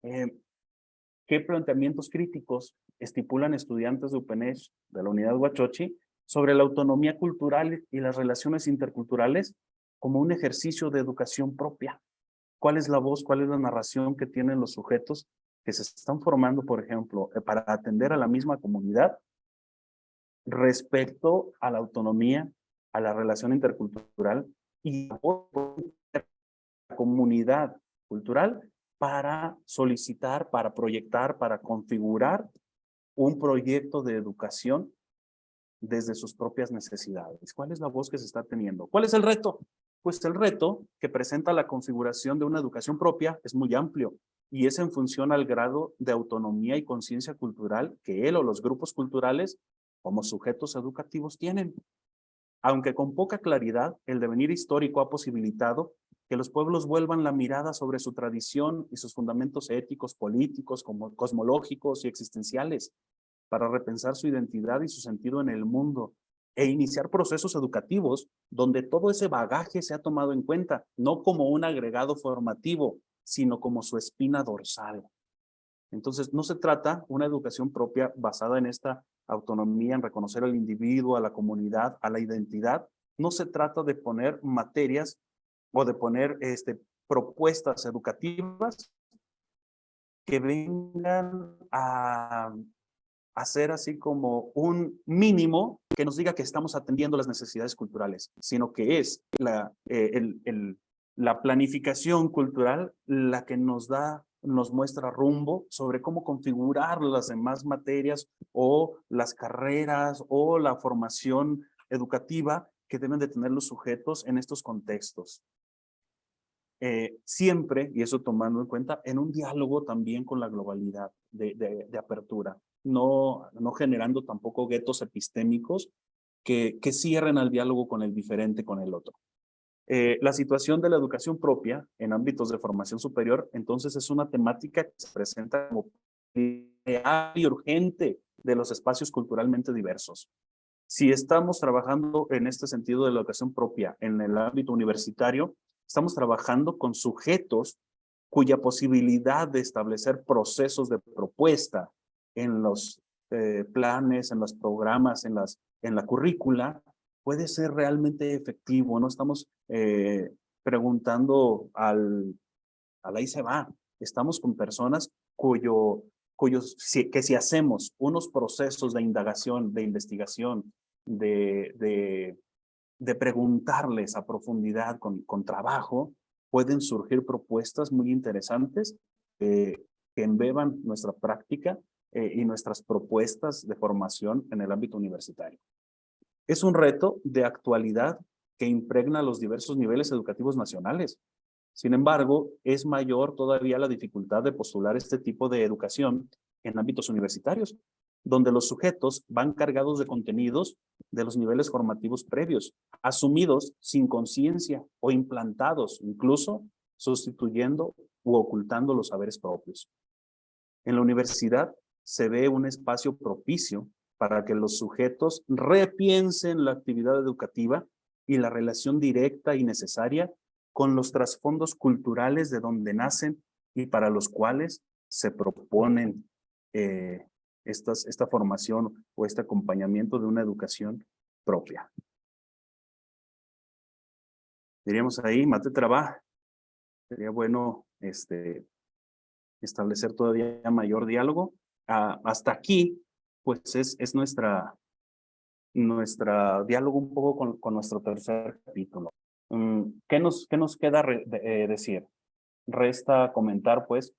¿Qué planteamientos críticos estipulan estudiantes de UPNESH de la unidad Huachochi sobre la autonomía cultural y las relaciones interculturales como un ejercicio de educación propia? ¿Cuál es la voz, cuál es la narración que tienen los sujetos que se están formando, por ejemplo, para atender a la misma comunidad respecto a la autonomía, a la relación intercultural y a la comunidad cultural para solicitar, para proyectar, para configurar un proyecto de educación desde sus propias necesidades. ¿Cuál es la voz que se está teniendo? ¿Cuál es el reto? Pues el reto que presenta la configuración de una educación propia es muy amplio y es en función al grado de autonomía y conciencia cultural que él o los grupos culturales como sujetos educativos tienen. Aunque con poca claridad, el devenir histórico ha posibilitado que los pueblos vuelvan la mirada sobre su tradición y sus fundamentos éticos, políticos, como cosmológicos y existenciales, para repensar su identidad y su sentido en el mundo e iniciar procesos educativos donde todo ese bagaje se ha tomado en cuenta, no como un agregado formativo, sino como su espina dorsal. Entonces, no se trata una educación propia basada en esta autonomía, en reconocer al individuo, a la comunidad, a la identidad. No se trata de poner materias o de poner propuestas educativas que vengan a hacer así como un mínimo que nos diga que estamos atendiendo las necesidades culturales, sino que es la planificación cultural la que nos muestra rumbo sobre cómo configurar las demás materias o las carreras o la formación educativa que deben de tener los sujetos en estos contextos. Siempre, y eso tomando en cuenta, en un diálogo también con la globalidad de apertura, no generando tampoco guetos epistémicos que cierren al diálogo con el diferente, con el otro. La situación de la educación propia en ámbitos de formación superior, entonces es una temática que se presenta como real y urgente de los espacios culturalmente diversos. Si estamos trabajando en este sentido de la educación propia en el ámbito universitario, estamos trabajando con sujetos cuya posibilidad de establecer procesos de propuesta en los planes, en los programas, en la currícula, puede ser realmente efectivo. No estamos preguntando a la ahí se va. Estamos con personas que si hacemos unos procesos de indagación, de investigación, de preguntarles a profundidad con trabajo, pueden surgir propuestas muy interesantes que embeban nuestra práctica y nuestras propuestas de formación en el ámbito universitario. Es un reto de actualidad que impregna los diversos niveles educativos nacionales. Sin embargo, es mayor todavía la dificultad de postular este tipo de educación en ámbitos universitarios, donde los sujetos van cargados de contenidos de los niveles formativos previos, asumidos sin conciencia o implantados, incluso sustituyendo u ocultando los saberes propios. En la universidad se ve un espacio propicio para que los sujetos repiensen la actividad educativa y la relación directa y necesaria con los trasfondos culturales de donde nacen y para los cuales se proponen esta formación o este acompañamiento de una educación propia. Diríamos ahí, mate trabajo. Sería bueno establecer todavía mayor diálogo. Hasta aquí, pues es nuestra diálogo un poco con nuestro tercer capítulo. ¿Qué nos queda decir? Resta comentar, pues,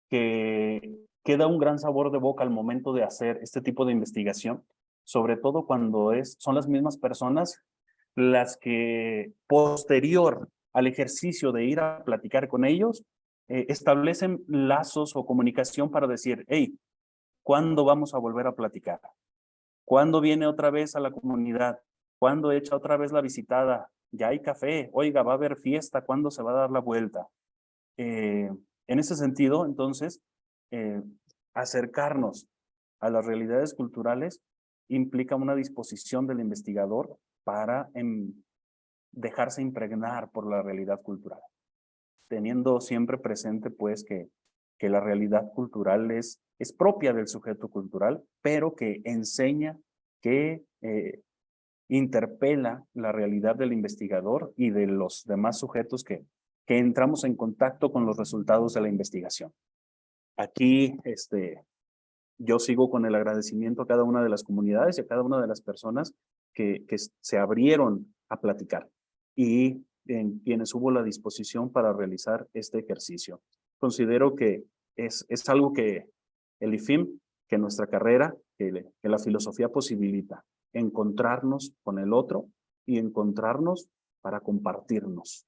que queda un gran sabor de boca al momento de hacer este tipo de investigación, sobre todo cuando son las mismas personas las que, posterior al ejercicio de ir a platicar con ellos, establecen lazos o comunicación para decir, hey, ¿cuándo vamos a volver a platicar? ¿Cuándo viene otra vez a la comunidad? ¿Cuándo echa otra vez la visitada? Ya hay café, oiga, va a haber fiesta, ¿cuándo se va a dar la vuelta? En ese sentido, entonces, acercarnos a las realidades culturales implica una disposición del investigador para dejarse impregnar por la realidad cultural, teniendo siempre presente, pues, que la realidad cultural es propia del sujeto cultural, pero que enseña, que interpela la realidad del investigador y de los demás sujetos que entramos en contacto con los resultados de la investigación. Aquí, yo sigo con el agradecimiento a cada una de las comunidades y a cada una de las personas que se abrieron a platicar y en quienes hubo la disposición para realizar este ejercicio. Considero que es algo que el IFIM, que nuestra carrera, que la filosofía posibilita, encontrarnos con el otro y encontrarnos para compartirnos.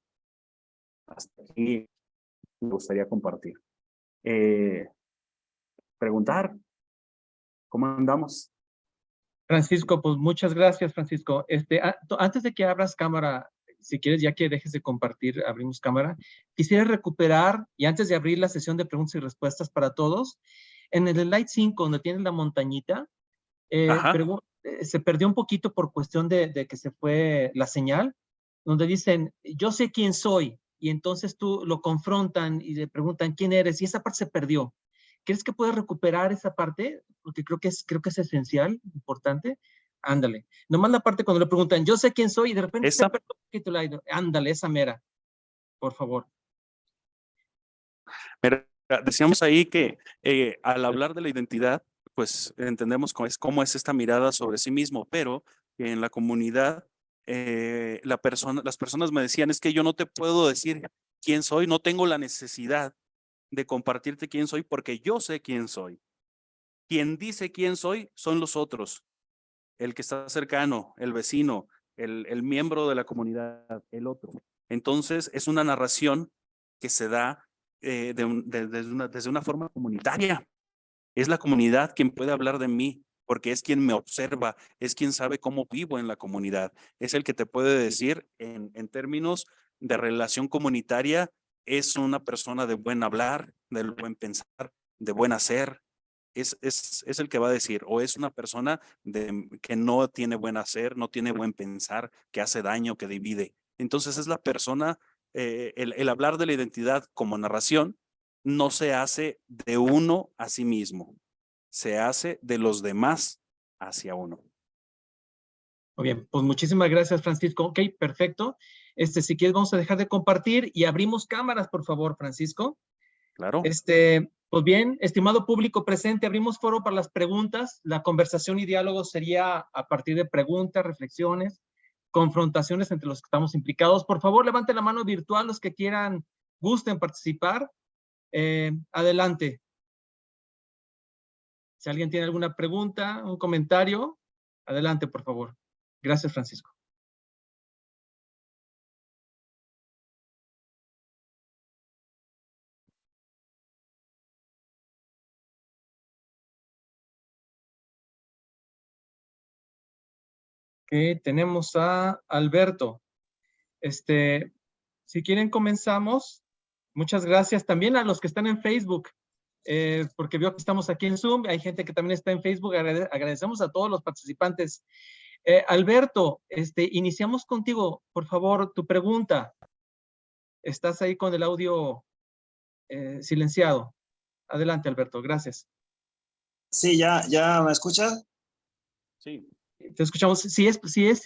Hasta aquí me gustaría compartir. Preguntar, ¿cómo andamos? Francisco, pues muchas gracias, Francisco. Antes de que abras cámara, si quieres, ya que dejes de compartir, abrimos cámara, quisiera recuperar, y antes de abrir la sesión de preguntas y respuestas para todos, en el slide 5, donde tienes la montañita, Ajá. se perdió un poquito por cuestión de que se fue la señal, donde dicen, yo sé quién soy, y entonces tú lo confrontan y le preguntan quién eres, y esa parte se perdió. ¿Crees que puedes recuperar esa parte? Porque creo que es esencial, importante. Ándale. Nomás la parte cuando le preguntan, yo sé quién soy, y de repente se Esta, perdió un poquito el aire. Ándale, esa mera, por favor. mira, decíamos ahí que al hablar de la identidad, pues entendemos cómo es esta mirada sobre sí mismo, pero en la comunidad, las personas me decían, es que yo no te puedo decir quién soy, no tengo la necesidad de compartirte quién soy porque yo sé quién soy. Quien dice quién soy son los otros, el que está cercano, el vecino, el miembro de la comunidad, el otro. Entonces, es una narración que se da desde una forma comunitaria. Es la comunidad quien puede hablar de mí, porque es quien me observa, es quien sabe cómo vivo en la comunidad. Es el que te puede decir en términos de relación comunitaria, es una persona de buen hablar, del buen pensar, de buen hacer. Es el que va a decir, o es una persona que no tiene buen hacer, no tiene buen pensar, que hace daño, que divide. Entonces es la persona, el hablar de la identidad como narración no se hace de uno a sí mismo, se hace de los demás hacia uno. Muy bien, pues muchísimas gracias, Francisco. Ok, perfecto. Si quieres, vamos a dejar de compartir y abrimos cámaras, por favor, Francisco. Claro. Pues bien, estimado público presente, abrimos foro para las preguntas. La conversación y diálogo sería a partir de preguntas, reflexiones, confrontaciones entre los que estamos implicados. Por favor, levanten la mano virtual los que quieran, gusten participar. Adelante. Si alguien tiene alguna pregunta, un comentario, adelante, por favor. Gracias, Francisco. Ok, tenemos a Alberto. Si quieren comenzamos. Muchas gracias también a los que están en Facebook, porque veo que estamos aquí en Zoom. Hay gente que también está en Facebook. Agradecemos a todos los participantes. Alberto, iniciamos contigo. Por favor, tu pregunta. Estás ahí con el audio silenciado. Adelante, Alberto. Gracias. Sí, ya me escuchas. Sí. Te escuchamos. Si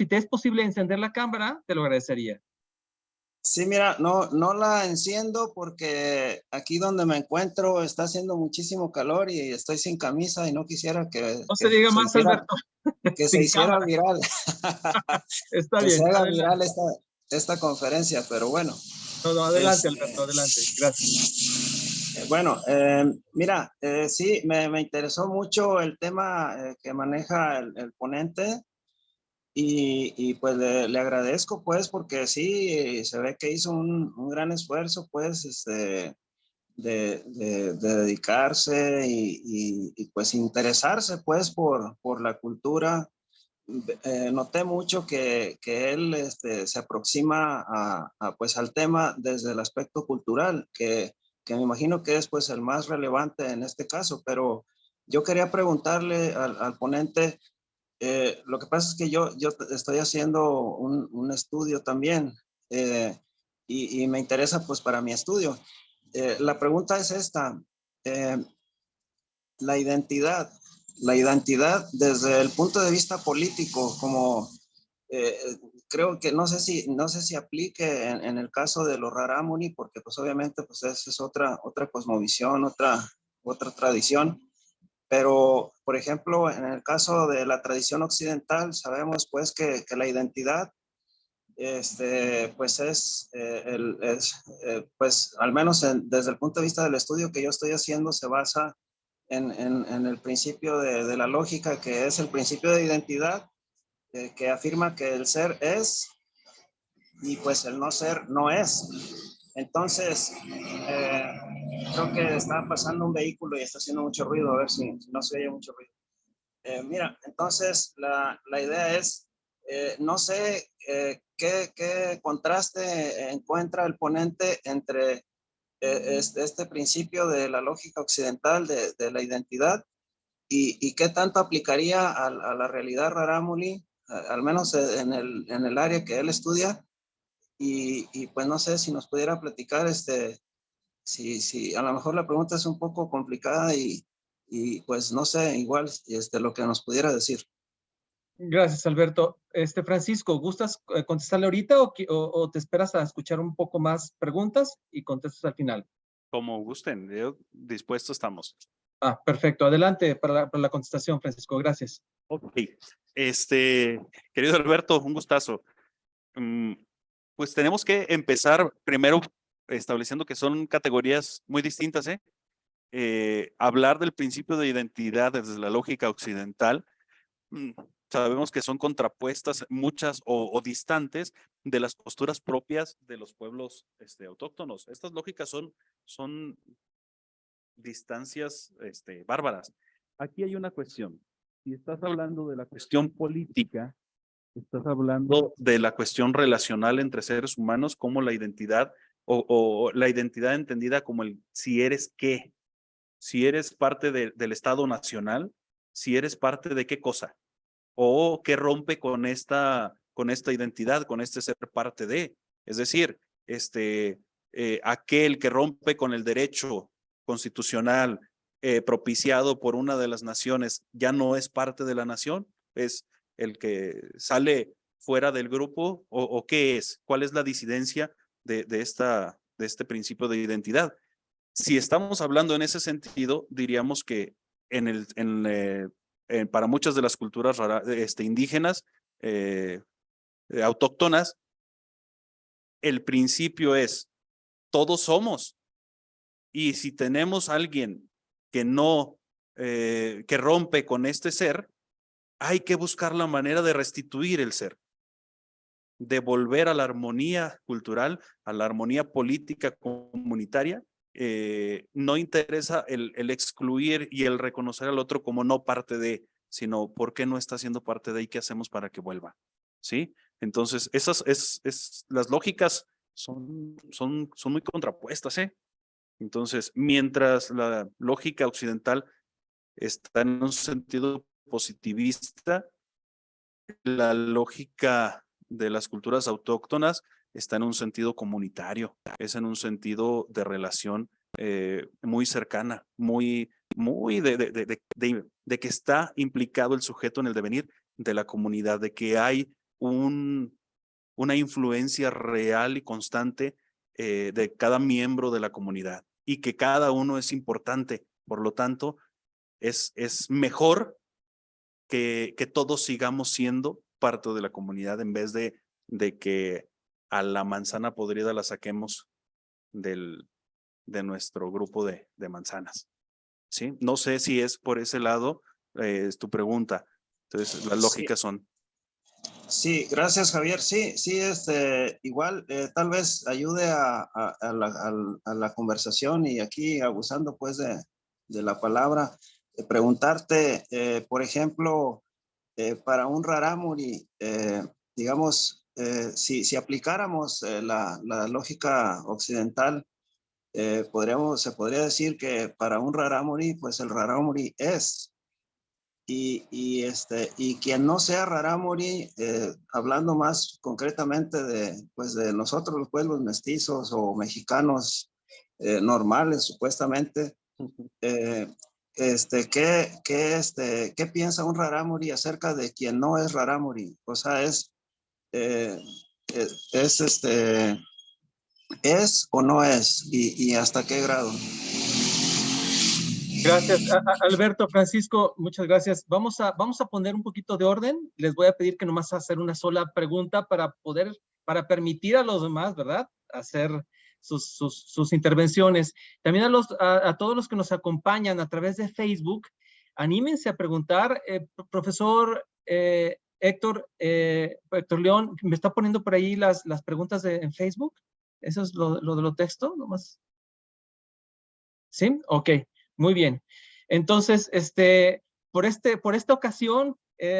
te es posible encender la cámara, te lo agradecería. Sí, mira, no la enciendo porque aquí donde me encuentro está haciendo muchísimo calor y estoy sin camisa y no quisiera No se diga más, Alberto. que se Sin hiciera cámara. viral, Está que se bien. haga Adelante. viral esta conferencia, pero bueno. No, adelante, Alberto, adelante. Gracias. Bueno, mira, sí, me interesó mucho el tema que maneja el ponente. Y pues le agradezco pues porque sí, se ve que hizo un gran esfuerzo pues de dedicarse y pues interesarse pues por la cultura. Noté mucho que él se aproxima pues al tema desde el aspecto cultural, que me imagino que es pues el más relevante en este caso, pero yo quería preguntarle al ponente, lo que pasa es que yo estoy haciendo un estudio también y me interesa pues para mi estudio. La pregunta es esta, eh, la identidad, la identidad desde el punto de vista político, como eh, creo que no sé si aplique en el caso de los Rarámuri, porque pues obviamente pues esa es otra cosmovisión, otra tradición. Pero, por ejemplo, en el caso de la tradición occidental, sabemos pues que la identidad pues pues al menos desde el punto de vista del estudio que yo estoy haciendo, se basa en el principio de la lógica, que es el principio de identidad, que afirma que el ser es y pues el no ser no es. Entonces, creo que está pasando un vehículo y está haciendo mucho ruido, a ver si no se oye mucho ruido. Mira, entonces la idea es, no sé qué contraste encuentra el ponente entre este principio de la lógica occidental de la identidad y qué tanto aplicaría a la realidad rarámuri, al menos en el área que él estudia. Y pues no sé si nos pudiera platicar, si a lo mejor la pregunta es un poco complicada y pues no sé, igual lo que nos pudiera decir. Gracias, Alberto. Francisco, ¿gustas contestarle ahorita o te esperas a escuchar un poco más preguntas y contestas al final? Como gusten, dispuestos estamos. Ah, perfecto. Adelante para la contestación, Francisco. Gracias. Ok. Querido Alberto, un gustazo. Pues tenemos que empezar primero estableciendo que son categorías muy distintas, hablar del principio de identidad desde la lógica occidental, sabemos que son contrapuestas muchas o distantes de las posturas propias de los pueblos autóctonos. Estas lógicas son distancias bárbaras. Aquí hay una cuestión. Si estás hablando de la cuestión política, estás hablando de la cuestión relacional entre seres humanos, como la identidad o la identidad entendida como el si eres qué, si eres parte del Estado Nacional, si eres parte de qué cosa, o qué rompe con esta identidad, con este ser parte de. Es decir, aquel que rompe con el derecho constitucional propiciado por una de las naciones ya no es parte de la nación, es el que sale fuera del grupo, o qué es, cuál es la disidencia de este principio de identidad. Si estamos hablando en ese sentido, diríamos que para muchas de las culturas indígenas, autóctonas, el principio es todos somos. Y si tenemos a alguien que que rompe con este ser, hay que buscar la manera de restituir el ser, de volver a la armonía cultural, a la armonía política comunitaria. No interesa el excluir y el reconocer al otro como no parte de, sino por qué no está siendo parte de y qué hacemos para que vuelva. ¿Sí? Entonces, las lógicas son muy contrapuestas, ¿eh? Entonces, mientras la lógica occidental está en un sentido positivista, la lógica de las culturas autóctonas está en un sentido comunitario, es en un sentido de relación muy cercana, muy de que está implicado el sujeto en el devenir de la comunidad, de que hay una influencia real y constante de cada miembro de la comunidad y que cada uno es importante. Por lo tanto, es mejor que todos sigamos siendo parte de la comunidad en vez de que a la manzana podrida la saquemos de nuestro grupo de manzanas. ¿Sí? No sé si es por ese lado, es tu pregunta. Entonces, las lógicas son. Sí, gracias, Javier. Sí, igual tal vez ayude a la conversación y aquí abusando pues de la palabra, preguntarte, por ejemplo, para un rarámuri, digamos, si aplicáramos la lógica occidental, se podría decir que para un rarámuri, pues el rarámuri es. Y quien no sea rarámuri, hablando más concretamente pues de nosotros los pueblos mestizos o mexicanos normales, supuestamente, ¿qué piensa un rarámuri acerca de quien no es rarámuri? O sea, eh, ¿es o no es? ¿Y hasta qué grado? Gracias, Alberto, Francisco, muchas gracias. Vamos a poner un poquito de orden. Les voy a pedir que nomás hacer una sola pregunta para permitir a los demás, ¿verdad? Hacer sus intervenciones. También a todos los que nos acompañan a través de Facebook, anímense a preguntar. Profesor Héctor León, ¿me está poniendo por ahí las preguntas en Facebook? ¿Eso es lo de lo texto? Nomás. ¿Sí? Ok, muy bien. Entonces, por esta ocasión,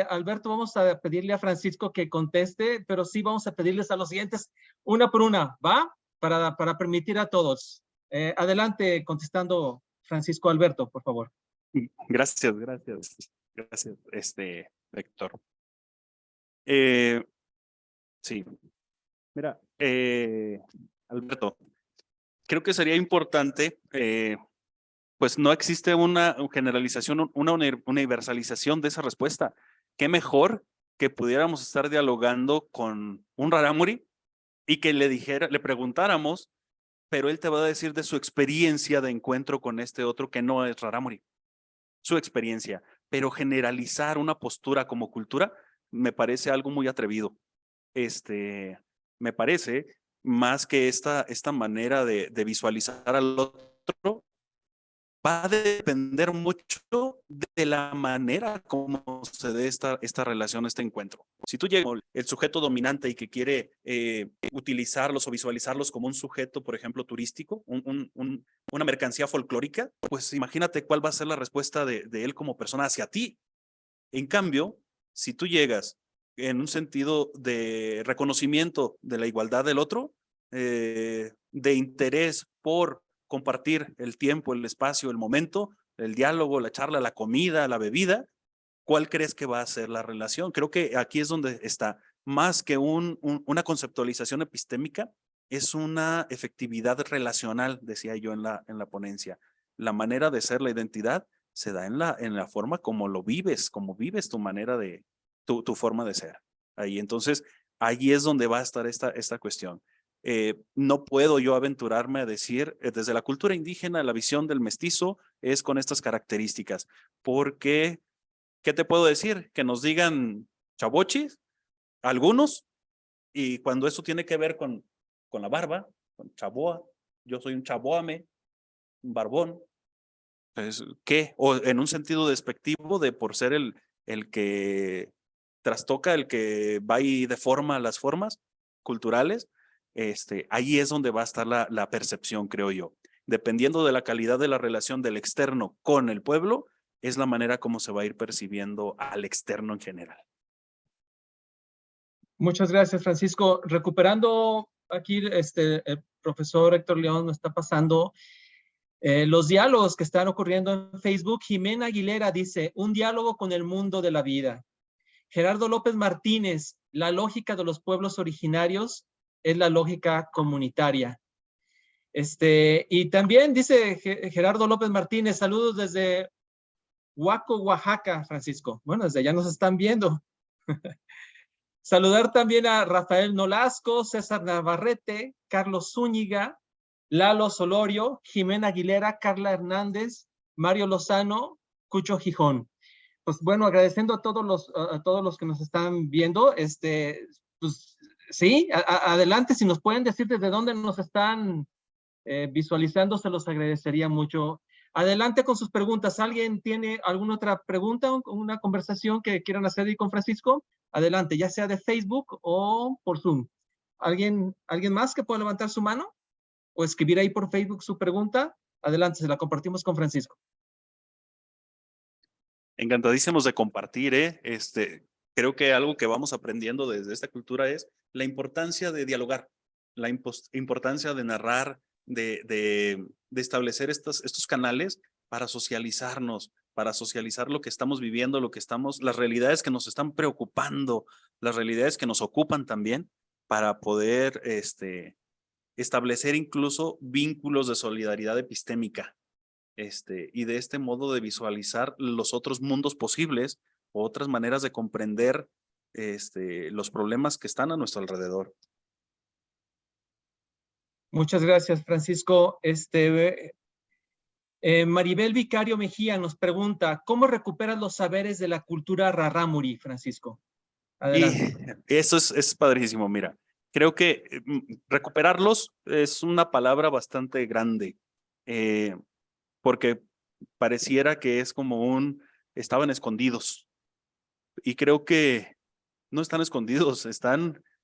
Alberto, vamos a pedirle a Francisco que conteste, pero sí vamos a pedirles a los siguientes una por una, ¿va? Para permitir a todos. Adelante, contestando Francisco. Alberto, por favor. Gracias, Héctor. Sí, mira, Alberto, creo que sería importante, pues no existe una generalización, una universalización de esa respuesta. Qué mejor que pudiéramos estar dialogando con un rarámuri y que le preguntáramos, pero él te va a decir de su experiencia de encuentro con este otro que no es rarámuri, su experiencia, pero generalizar una postura como cultura me parece algo muy atrevido. Me parece más que esta manera de visualizar al otro va a depender mucho de la manera como se dé esta relación, este encuentro. Si tú llegas el sujeto dominante y que quiere utilizarlos o visualizarlos como un sujeto, por ejemplo, turístico, una mercancía folclórica, pues imagínate cuál va a ser la respuesta de él como persona hacia ti. En cambio, si tú llegas en un sentido de reconocimiento de la igualdad del otro, de interés por compartir el tiempo, el espacio, el momento, el diálogo, la charla, la comida, la bebida, ¿cuál crees que va a ser la relación? Creo que aquí es donde está, más que una conceptualización epistémica, es una efectividad relacional, decía yo en la ponencia. La manera de ser, la identidad, se da en la forma como lo vives, como vives tu manera de, tu forma de ser. Ahí, entonces, ahí es donde va a estar esta cuestión. No puedo yo aventurarme a decir, desde la cultura indígena, la visión del mestizo es con estas características, porque, ¿qué te puedo decir? Que nos digan chavochis, algunos, y cuando eso tiene que ver con la barba, con chaboa, yo soy un chaboame, un barbón, pues, ¿qué? O en un sentido despectivo de por ser el que trastoca, el que va y deforma las formas culturales, ahí es donde va a estar la percepción, creo yo. Dependiendo de la calidad de la relación del externo con el pueblo, es la manera como se va a ir percibiendo al externo en general. Muchas gracias, Francisco. Recuperando aquí, el profesor Héctor León nos está pasando los diálogos que están ocurriendo en Facebook. Jimena Aguilera dice, un diálogo con el mundo de la vida. Gerardo López Martínez, la lógica de los pueblos originarios es la lógica comunitaria. Y también dice Gerardo López Martínez, saludos desde Huaco, Oaxaca, Francisco. Bueno, desde allá nos están viendo. Saludar también a Rafael Nolasco, César Navarrete, Carlos Zúñiga, Lalo Solorio, Jimena Aguilera, Carla Hernández, Mario Lozano, Cucho Gijón. Pues bueno, agradeciendo a todos los que nos están viendo, pues sí, adelante, si nos pueden decir desde dónde nos están visualizando, se los agradecería mucho. Adelante con sus preguntas. ¿Alguien tiene alguna otra pregunta o una conversación que quieran hacer ahí con Francisco? Adelante, ya sea de Facebook o por Zoom. ¿Alguien más que pueda levantar su mano o escribir ahí por Facebook su pregunta? Adelante, se la compartimos con Francisco. Encantadísimos de compartir, creo que algo que vamos aprendiendo desde esta cultura es la importancia de dialogar, la importancia de narrar, de establecer estos canales para socializarnos, para socializar lo que estamos viviendo, las realidades que nos están preocupando, las realidades que nos ocupan también, para poder establecer incluso vínculos de solidaridad epistémica. Y de este modo de visualizar los otros mundos posibles, o otras maneras de comprender los problemas que están a nuestro alrededor. Muchas gracias, Francisco. Maribel Vicario Mejía nos pregunta, ¿cómo recuperas los saberes de la cultura rarámuri, Francisco? Adelante. Y eso es padrísimo, mira. Creo que recuperarlos es una palabra bastante grande, porque pareciera que es como estaban escondidos. Y creo que no están escondidos,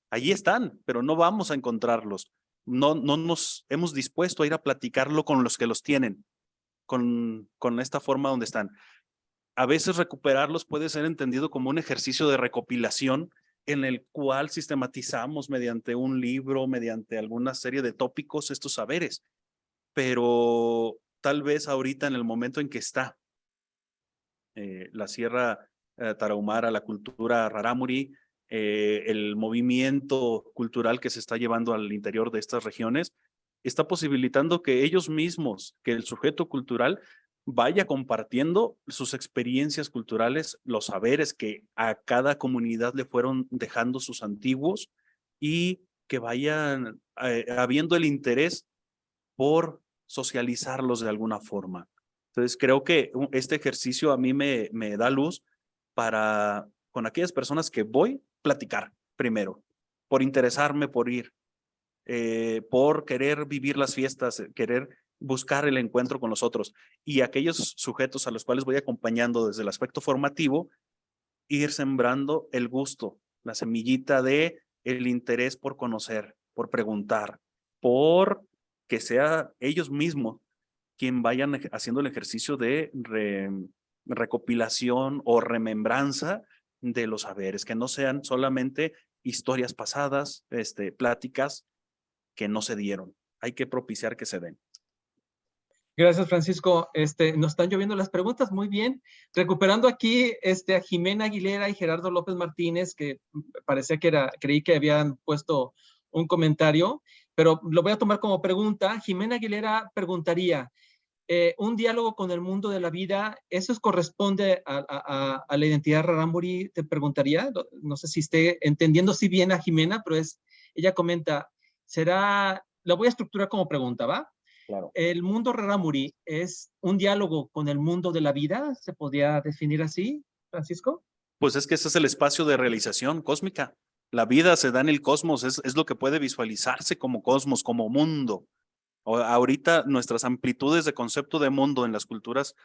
allí están, pero no vamos a encontrarlos. No nos hemos dispuesto a ir a platicarlo con los que los tienen, con esta forma donde están. A veces recuperarlos puede ser entendido como un ejercicio de recopilación en el cual sistematizamos mediante un libro, mediante alguna serie de tópicos estos saberes, pero tal vez ahorita en el momento en que está la Sierra Tarahumara, la cultura rarámuri, el movimiento cultural que se está llevando al interior de estas regiones, está posibilitando que ellos mismos, que el sujeto cultural vaya compartiendo sus experiencias culturales, los saberes que a cada comunidad le fueron dejando sus antiguos y que vayan habiendo el interés por socializarlos de alguna forma. Entonces creo que este ejercicio a mí me da luz para con aquellas personas que voy a platicar primero, por interesarme por ir, por querer vivir las fiestas, querer buscar el encuentro con los otros, y aquellos sujetos a los cuales voy acompañando desde el aspecto formativo, ir sembrando el gusto, la semillita de el interés por conocer, por preguntar, por que sea ellos mismos quien vayan haciendo el ejercicio de recopilación o remembranza de los saberes, que no sean solamente historias pasadas, pláticas que no se dieron. Hay que propiciar que se den. Gracias, Francisco. Nos están lloviendo las preguntas, muy bien. Recuperando aquí a Jimena Aguilera y Gerardo López Martínez, que parecía creí que habían puesto un comentario, pero lo voy a tomar como pregunta. Jimena Aguilera preguntaría, un diálogo con el mundo de la vida, ¿eso corresponde a la identidad rarámuri? Te preguntaría, no sé si esté entendiendo si bien a Jimena, pero ella comenta, la voy a estructurar como pregunta, ¿va? Claro. ¿El mundo rarámuri es un diálogo con el mundo de la vida? ¿Se podría definir así, Francisco? Pues es que ese es el espacio de realización cósmica. La vida se da en el cosmos, es lo que puede visualizarse como cosmos, como mundo. Ahorita nuestras amplitudes de concepto de mundo en las culturas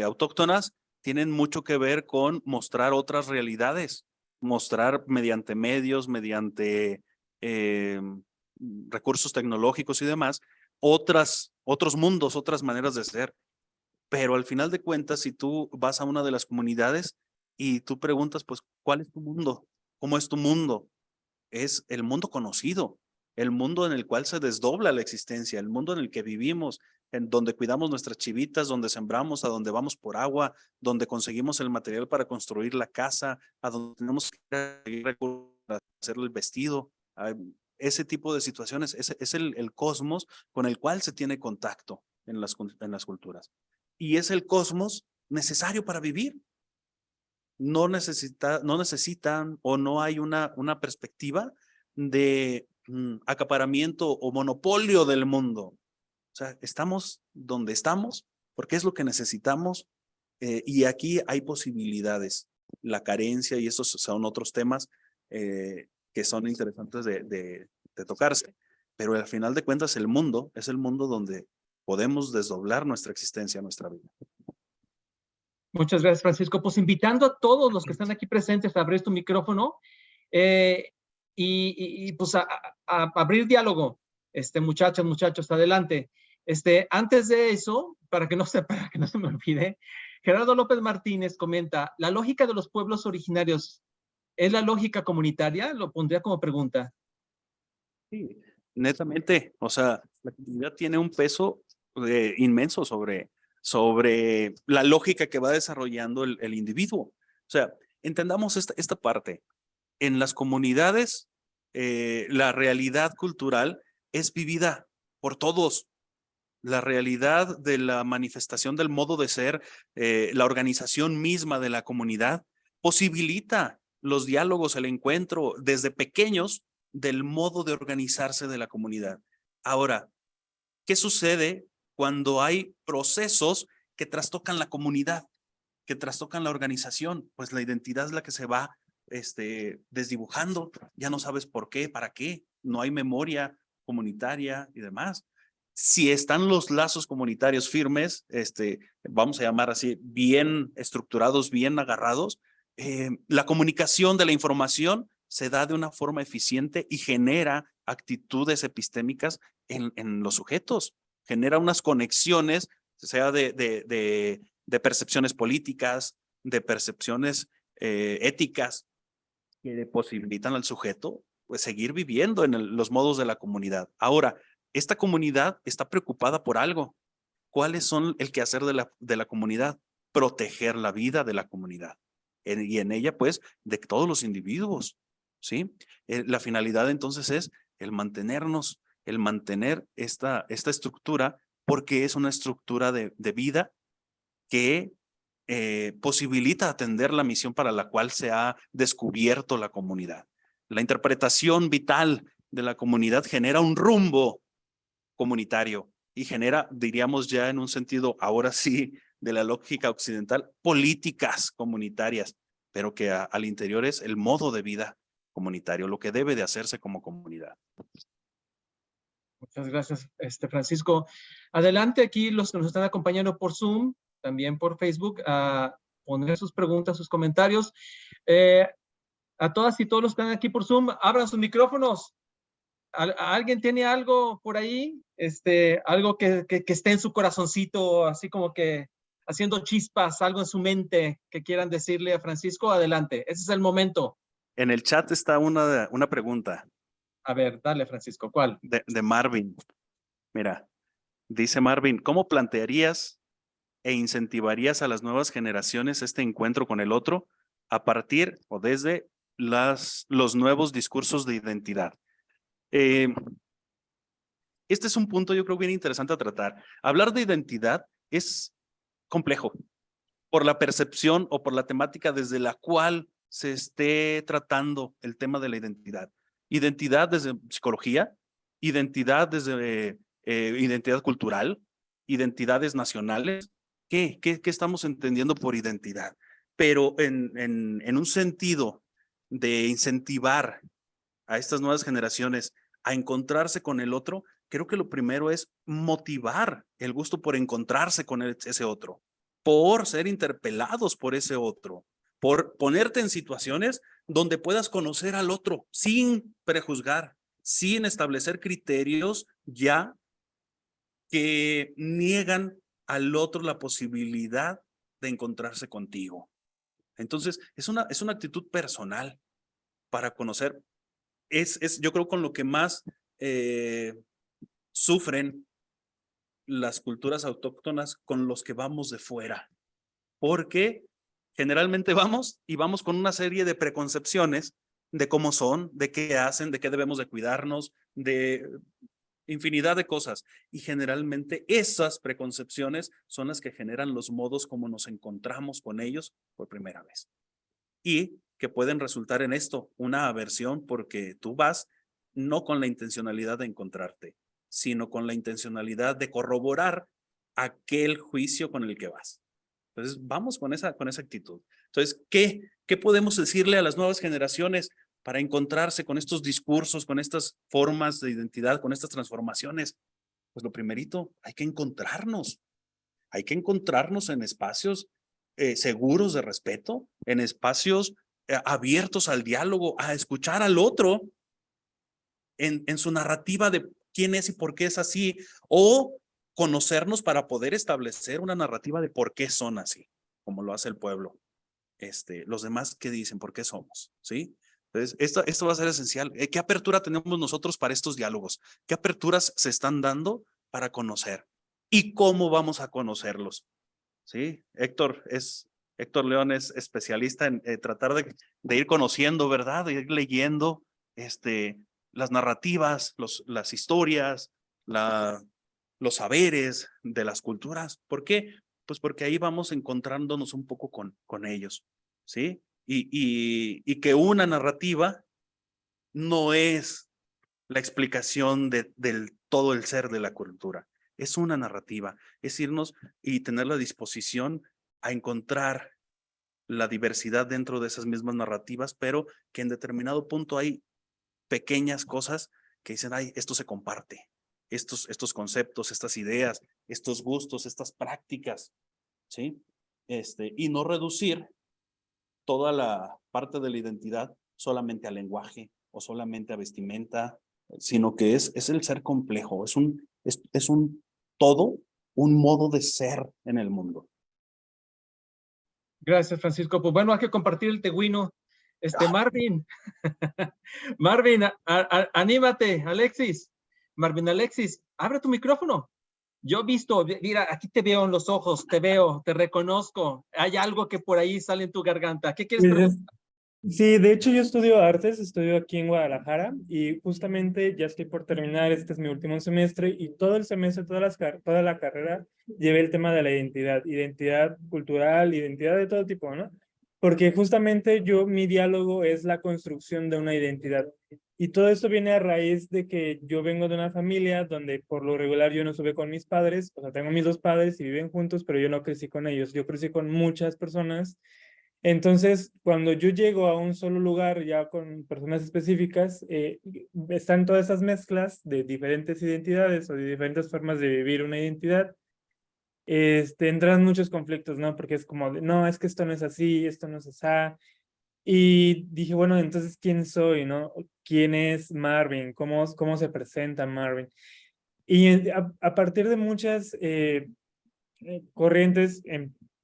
autóctonas tienen mucho que ver con mostrar otras realidades, mostrar mediante medios, mediante recursos tecnológicos y demás, otros mundos, otras maneras de ser. Pero al final de cuentas, si tú vas a una de las comunidades y tú preguntas, pues, ¿cuál es tu mundo? ¿Cómo es tu mundo? Es el mundo conocido, el mundo en el cual se desdobla la existencia, el mundo en el que vivimos, en donde cuidamos nuestras chivitas, donde sembramos, a donde vamos por agua, donde conseguimos el material para construir la casa, a donde tenemos que conseguir recursos para hacer el vestido. Ese tipo de situaciones es el cosmos con el cual se tiene contacto en las culturas. Y es el cosmos necesario para vivir. No necesitan o no hay una perspectiva de acaparamiento o monopolio del mundo. O sea, estamos donde estamos porque es lo que necesitamos y aquí hay posibilidades. La carencia y esos son otros temas que son interesantes de tocarse, pero al final de cuentas el mundo es el mundo donde podemos desdoblar nuestra existencia, nuestra vida. Muchas gracias, Francisco. Pues invitando a todos los que están aquí presentes a abrir tu micrófono y pues a abrir diálogo. Muchachos, adelante. Antes de eso, para que no se me olvide, Gerardo López Martínez comenta, ¿la lógica de los pueblos originarios es la lógica comunitaria? Lo pondría como pregunta. Sí, netamente, o sea, la comunidad tiene un peso inmenso sobre la lógica que va desarrollando el individuo. O sea, entendamos esta parte. En las comunidades, la realidad cultural es vivida por todos. La realidad de la manifestación del modo de ser, la organización misma de la comunidad, posibilita los diálogos, el encuentro desde pequeños del modo de organizarse de la comunidad. Ahora, ¿qué sucede cuando hay procesos que trastocan la comunidad, que trastocan la organización, pues la identidad es la que se va desdibujando, ya no sabes por qué, para qué, no hay memoria comunitaria y demás. Si están los lazos comunitarios firmes, vamos a llamar así, bien estructurados, bien agarrados, la comunicación de la información se da de una forma eficiente y genera actitudes epistémicas en los sujetos, genera unas conexiones, sea de percepciones políticas, de percepciones éticas, que posibilitan al sujeto pues seguir viviendo en los modos de la comunidad. Ahora, esta comunidad está preocupada por algo. ¿Cuáles son el quehacer de la comunidad? Proteger la vida de la comunidad. Y en ella, pues, de todos los individuos, ¿sí? La finalidad entonces es el mantenernos, el mantener esta estructura, porque es una estructura de vida que posibilita atender la misión para la cual se ha descubierto la comunidad. La interpretación vital de la comunidad genera un rumbo comunitario y genera, diríamos ya en un sentido, ahora sí, de la lógica occidental, políticas comunitarias, pero que al interior es el modo de vida comunitario, lo que debe de hacerse como comunidad. Muchas gracias, Francisco. Adelante aquí los que nos están acompañando por Zoom, también por Facebook, a poner sus preguntas, sus comentarios. A todas y todos los que están aquí por Zoom, abran sus micrófonos. ¿Alguien tiene algo por ahí? Algo que esté en su corazoncito, así como que haciendo chispas, algo en su mente que quieran decirle a Francisco. Adelante, ese es el momento. En el chat está una pregunta. A ver, dale, Francisco, ¿cuál? De Marvin. Mira, dice Marvin, ¿cómo plantearías e incentivarías a las nuevas generaciones este encuentro con el otro a partir o desde los nuevos discursos de identidad? Este es un punto yo creo bien interesante a tratar. Hablar de identidad es complejo por la percepción o por la temática desde la cual se esté tratando el tema de la identidad. Identidad desde psicología, identidad desde identidad cultural, identidades nacionales. ¿Qué estamos entendiendo por identidad? Pero en un sentido de incentivar a estas nuevas generaciones a encontrarse con el otro, creo que lo primero es motivar el gusto por encontrarse con ese otro, por ser interpelados por ese otro, por ponerte en situaciones donde puedas conocer al otro sin prejuzgar, sin establecer criterios ya que niegan al otro la posibilidad de encontrarse contigo. Entonces, es una actitud personal para conocer. Yo creo con lo que más sufren las culturas autóctonas con los que vamos de fuera, porque generalmente vamos con una serie de preconcepciones de cómo son, de qué hacen, de qué debemos de cuidarnos, de infinidad de cosas. Y generalmente esas preconcepciones son las que generan los modos como nos encontramos con ellos por primera vez. Y que pueden resultar en esto, una aversión, porque tú vas no con la intencionalidad de encontrarte, sino con la intencionalidad de corroborar aquel juicio con el que vas. Entonces, vamos con esa actitud. Entonces, ¿qué podemos decirle a las nuevas generaciones para encontrarse con estos discursos, con estas formas de identidad, con estas transformaciones? Pues lo primerito, hay que encontrarnos. Hay que encontrarnos en espacios seguros de respeto, en espacios abiertos al diálogo, a escuchar al otro en su narrativa de quién es y por qué es así, o conocernos para poder establecer una narrativa de por qué son así, como lo hace el pueblo. Los demás, ¿qué dicen? ¿Por qué somos? ¿Sí? Entonces, esto va a ser esencial. ¿Qué apertura tenemos nosotros para estos diálogos? ¿Qué aperturas se están dando para conocer? ¿Y cómo vamos a conocerlos? ¿Sí? Héctor León es especialista en tratar de ir conociendo, ¿verdad? De ir leyendo las narrativas, las historias, los saberes de las culturas. ¿Por qué? Pues porque ahí vamos encontrándonos un poco con ellos, ¿sí? Y que una narrativa no es la explicación del todo el ser de la cultura. es una narrativa, es irnos y tener la disposición a encontrar la diversidad dentro de esas mismas narrativas, pero que en determinado punto hay pequeñas cosas que dicen, ay, esto se comparte, estos conceptos, estas ideas, estos gustos, estas prácticas, ¿sí? Y no reducir toda la parte de la identidad solamente al lenguaje o solamente a vestimenta, sino que es el ser complejo, es un todo, un modo de ser en el mundo. Gracias, Francisco. Pues bueno, hay que compartir el teguino. Marvin, Marvin, anímate, Alexis. Marvin, Alexis, abre tu micrófono. Yo he visto, mira, aquí te veo en los ojos, te veo, te reconozco. Hay algo que por ahí sale en tu garganta. ¿Qué quieres preguntar? Sí, de hecho yo estudio artes, estudio aquí en Guadalajara y justamente ya estoy por terminar, este es mi último semestre y todo el semestre, toda la carrera llevé el tema de la identidad cultural, identidad de todo tipo, ¿no? Porque justamente mi diálogo es la construcción de una identidad. Y todo esto viene a raíz de que yo vengo de una familia donde por lo regular yo no estuve con mis padres, o sea, tengo mis dos padres y viven juntos, pero yo no crecí con ellos, yo crecí con muchas personas. Entonces, cuando yo llego a un solo lugar ya con personas específicas, están todas esas mezclas de diferentes identidades o de diferentes formas de vivir una identidad. Entran muchos conflictos, ¿no? Porque es como, no, es que esto no es así, esto no es así. Y dije, bueno, entonces, ¿quién soy, no? ¿Quién es Marvin? ¿Cómo se presenta Marvin? Y a partir de muchas corrientes,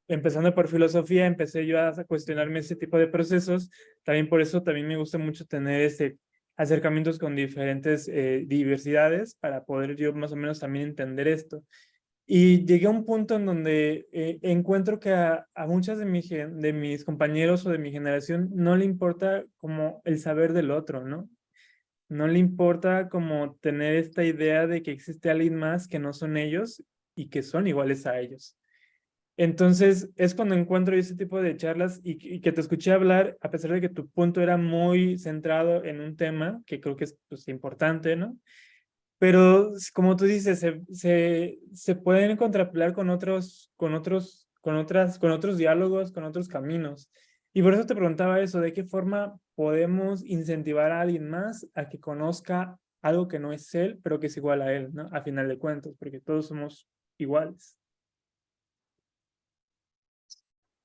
empezando por filosofía, empecé yo a cuestionarme ese tipo de procesos. También por eso también me gusta mucho tener acercamientos con diferentes diversidades para poder yo más o menos también entender esto. Y llegué a un punto en donde encuentro que a muchas de mis compañeros o de mi generación no le importa como el saber del otro, ¿no? No le importa como tener esta idea de que existe alguien más que no son ellos y que son iguales a ellos. Entonces, es cuando encuentro ese tipo de charlas y que te escuché hablar, a pesar de que tu punto era muy centrado en un tema, que creo que es pues, importante, ¿no? Pero, como tú dices, se pueden contrapelar con otros diálogos, con otros caminos. Y por eso te preguntaba eso, ¿de qué forma podemos incentivar a alguien más a que conozca algo que no es él, pero que es igual a él, ¿no? A final de cuentas, porque todos somos iguales.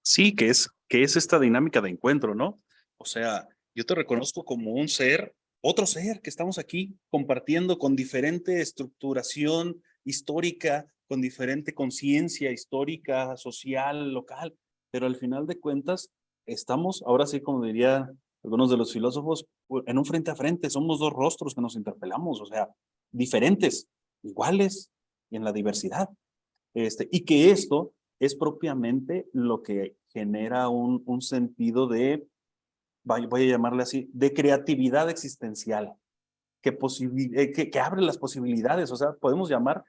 Sí, que es esta dinámica de encuentro, ¿no? O sea, yo te reconozco como un ser, otro ser que estamos aquí compartiendo con diferente estructuración histórica, con diferente conciencia histórica, social, local, pero al final de cuentas estamos, ahora sí, como diría algunos de los filósofos, en un frente a frente, somos dos rostros que nos interpelamos, o sea, diferentes, iguales y en la diversidad. Y que esto es propiamente lo que genera un sentido de, voy a llamarle así, de creatividad existencial, que abre las posibilidades, o sea, podemos llamar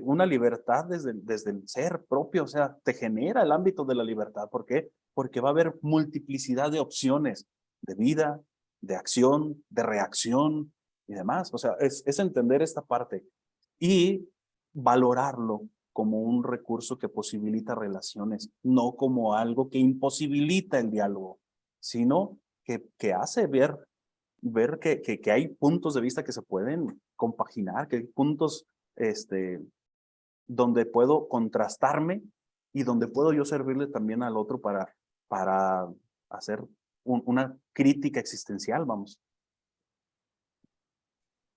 una libertad desde el ser propio, o sea, te genera el ámbito de la libertad. ¿Por qué? Porque va a haber multiplicidad de opciones de vida, de acción, de reacción y demás. O sea, es entender esta parte y valorarlo como un recurso que posibilita relaciones, no como algo que imposibilita el diálogo, sino que hace ver que hay puntos de vista que se pueden compaginar, que hay puntos donde puedo contrastarme y donde puedo yo servirle también al otro para hacer una crítica existencial, vamos.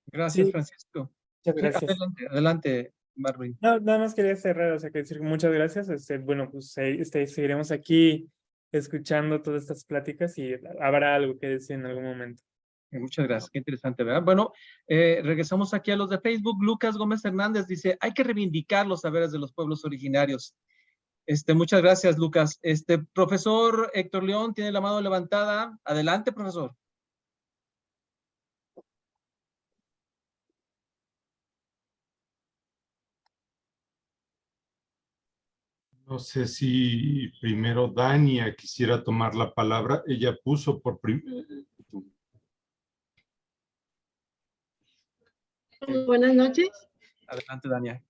Gracias, Sí, Francisco. muchas Sí, gracias. adelante, adelante, Marvin. No, nada más quería cerrar, o sea, que decir muchas gracias. Bueno, pues seguiremos aquí escuchando todas estas pláticas y habrá algo que decir en algún momento. Muchas gracias, qué interesante, ¿verdad? Bueno, regresamos aquí a los de Facebook. Lucas Gómez Hernández dice, hay que reivindicar los saberes de los pueblos originarios. Muchas gracias, Lucas. Profesor Héctor León tiene la mano levantada. Adelante, profesor. No sé si primero Dania quisiera tomar la palabra. Ella puso por primero. Buenas noches. Adelante, Dania.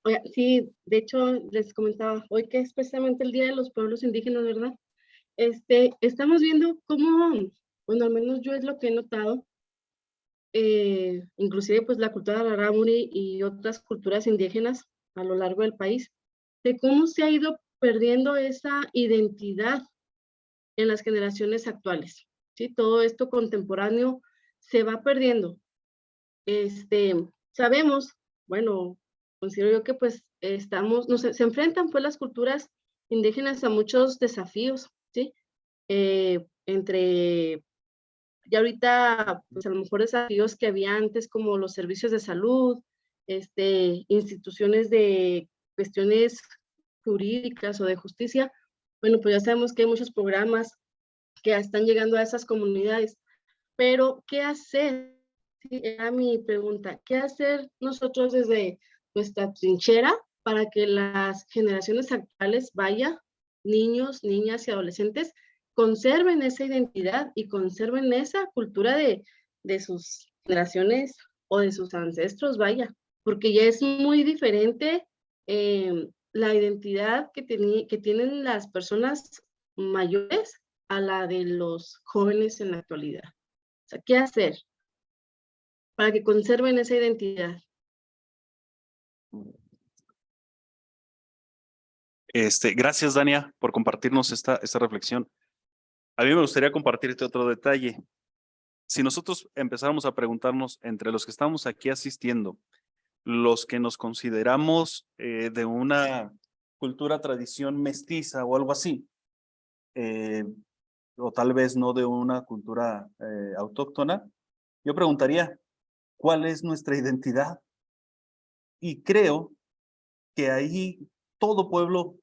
Oiga, sí, de hecho, les comentaba hoy que es precisamente el Día de los Pueblos Indígenas, ¿verdad? Estamos viendo cómo, bueno, al menos yo es lo que he notado, inclusive pues la cultura rarámuri y otras culturas indígenas a lo largo del país, de cómo se ha ido perdiendo esa identidad en las generaciones actuales, ¿sí? Todo esto contemporáneo se va perdiendo. Sabemos, bueno, considero yo que pues se enfrentan pues las culturas indígenas a muchos desafíos, ¿sí? Entre, ya ahorita, pues a lo mejor desafíos que había antes como los servicios de salud, instituciones de cuestiones jurídicas o de justicia, bueno, pues ya sabemos que hay muchos programas que están llegando a esas comunidades, pero ¿qué hacer? Sí, era mi pregunta, ¿qué hacer nosotros desde nuestra trinchera para que las generaciones actuales, vaya, niños, niñas y adolescentes, conserven esa identidad y conserven esa cultura de sus generaciones o de sus ancestros, vaya, porque ya es muy diferente la identidad que tienen las personas mayores a la de los jóvenes en la actualidad. O sea, ¿qué hacer para que conserven esa identidad? Gracias, Dania, por compartirnos esta reflexión. A mí me gustaría compartirte otro detalle. Si nosotros empezáramos a preguntarnos entre los que estamos aquí asistiendo, los que nos consideramos de una cultura, tradición mestiza o algo así, o tal vez no de una cultura autóctona, yo preguntaría, ¿cuál es nuestra identidad? Y creo que ahí todo pueblo,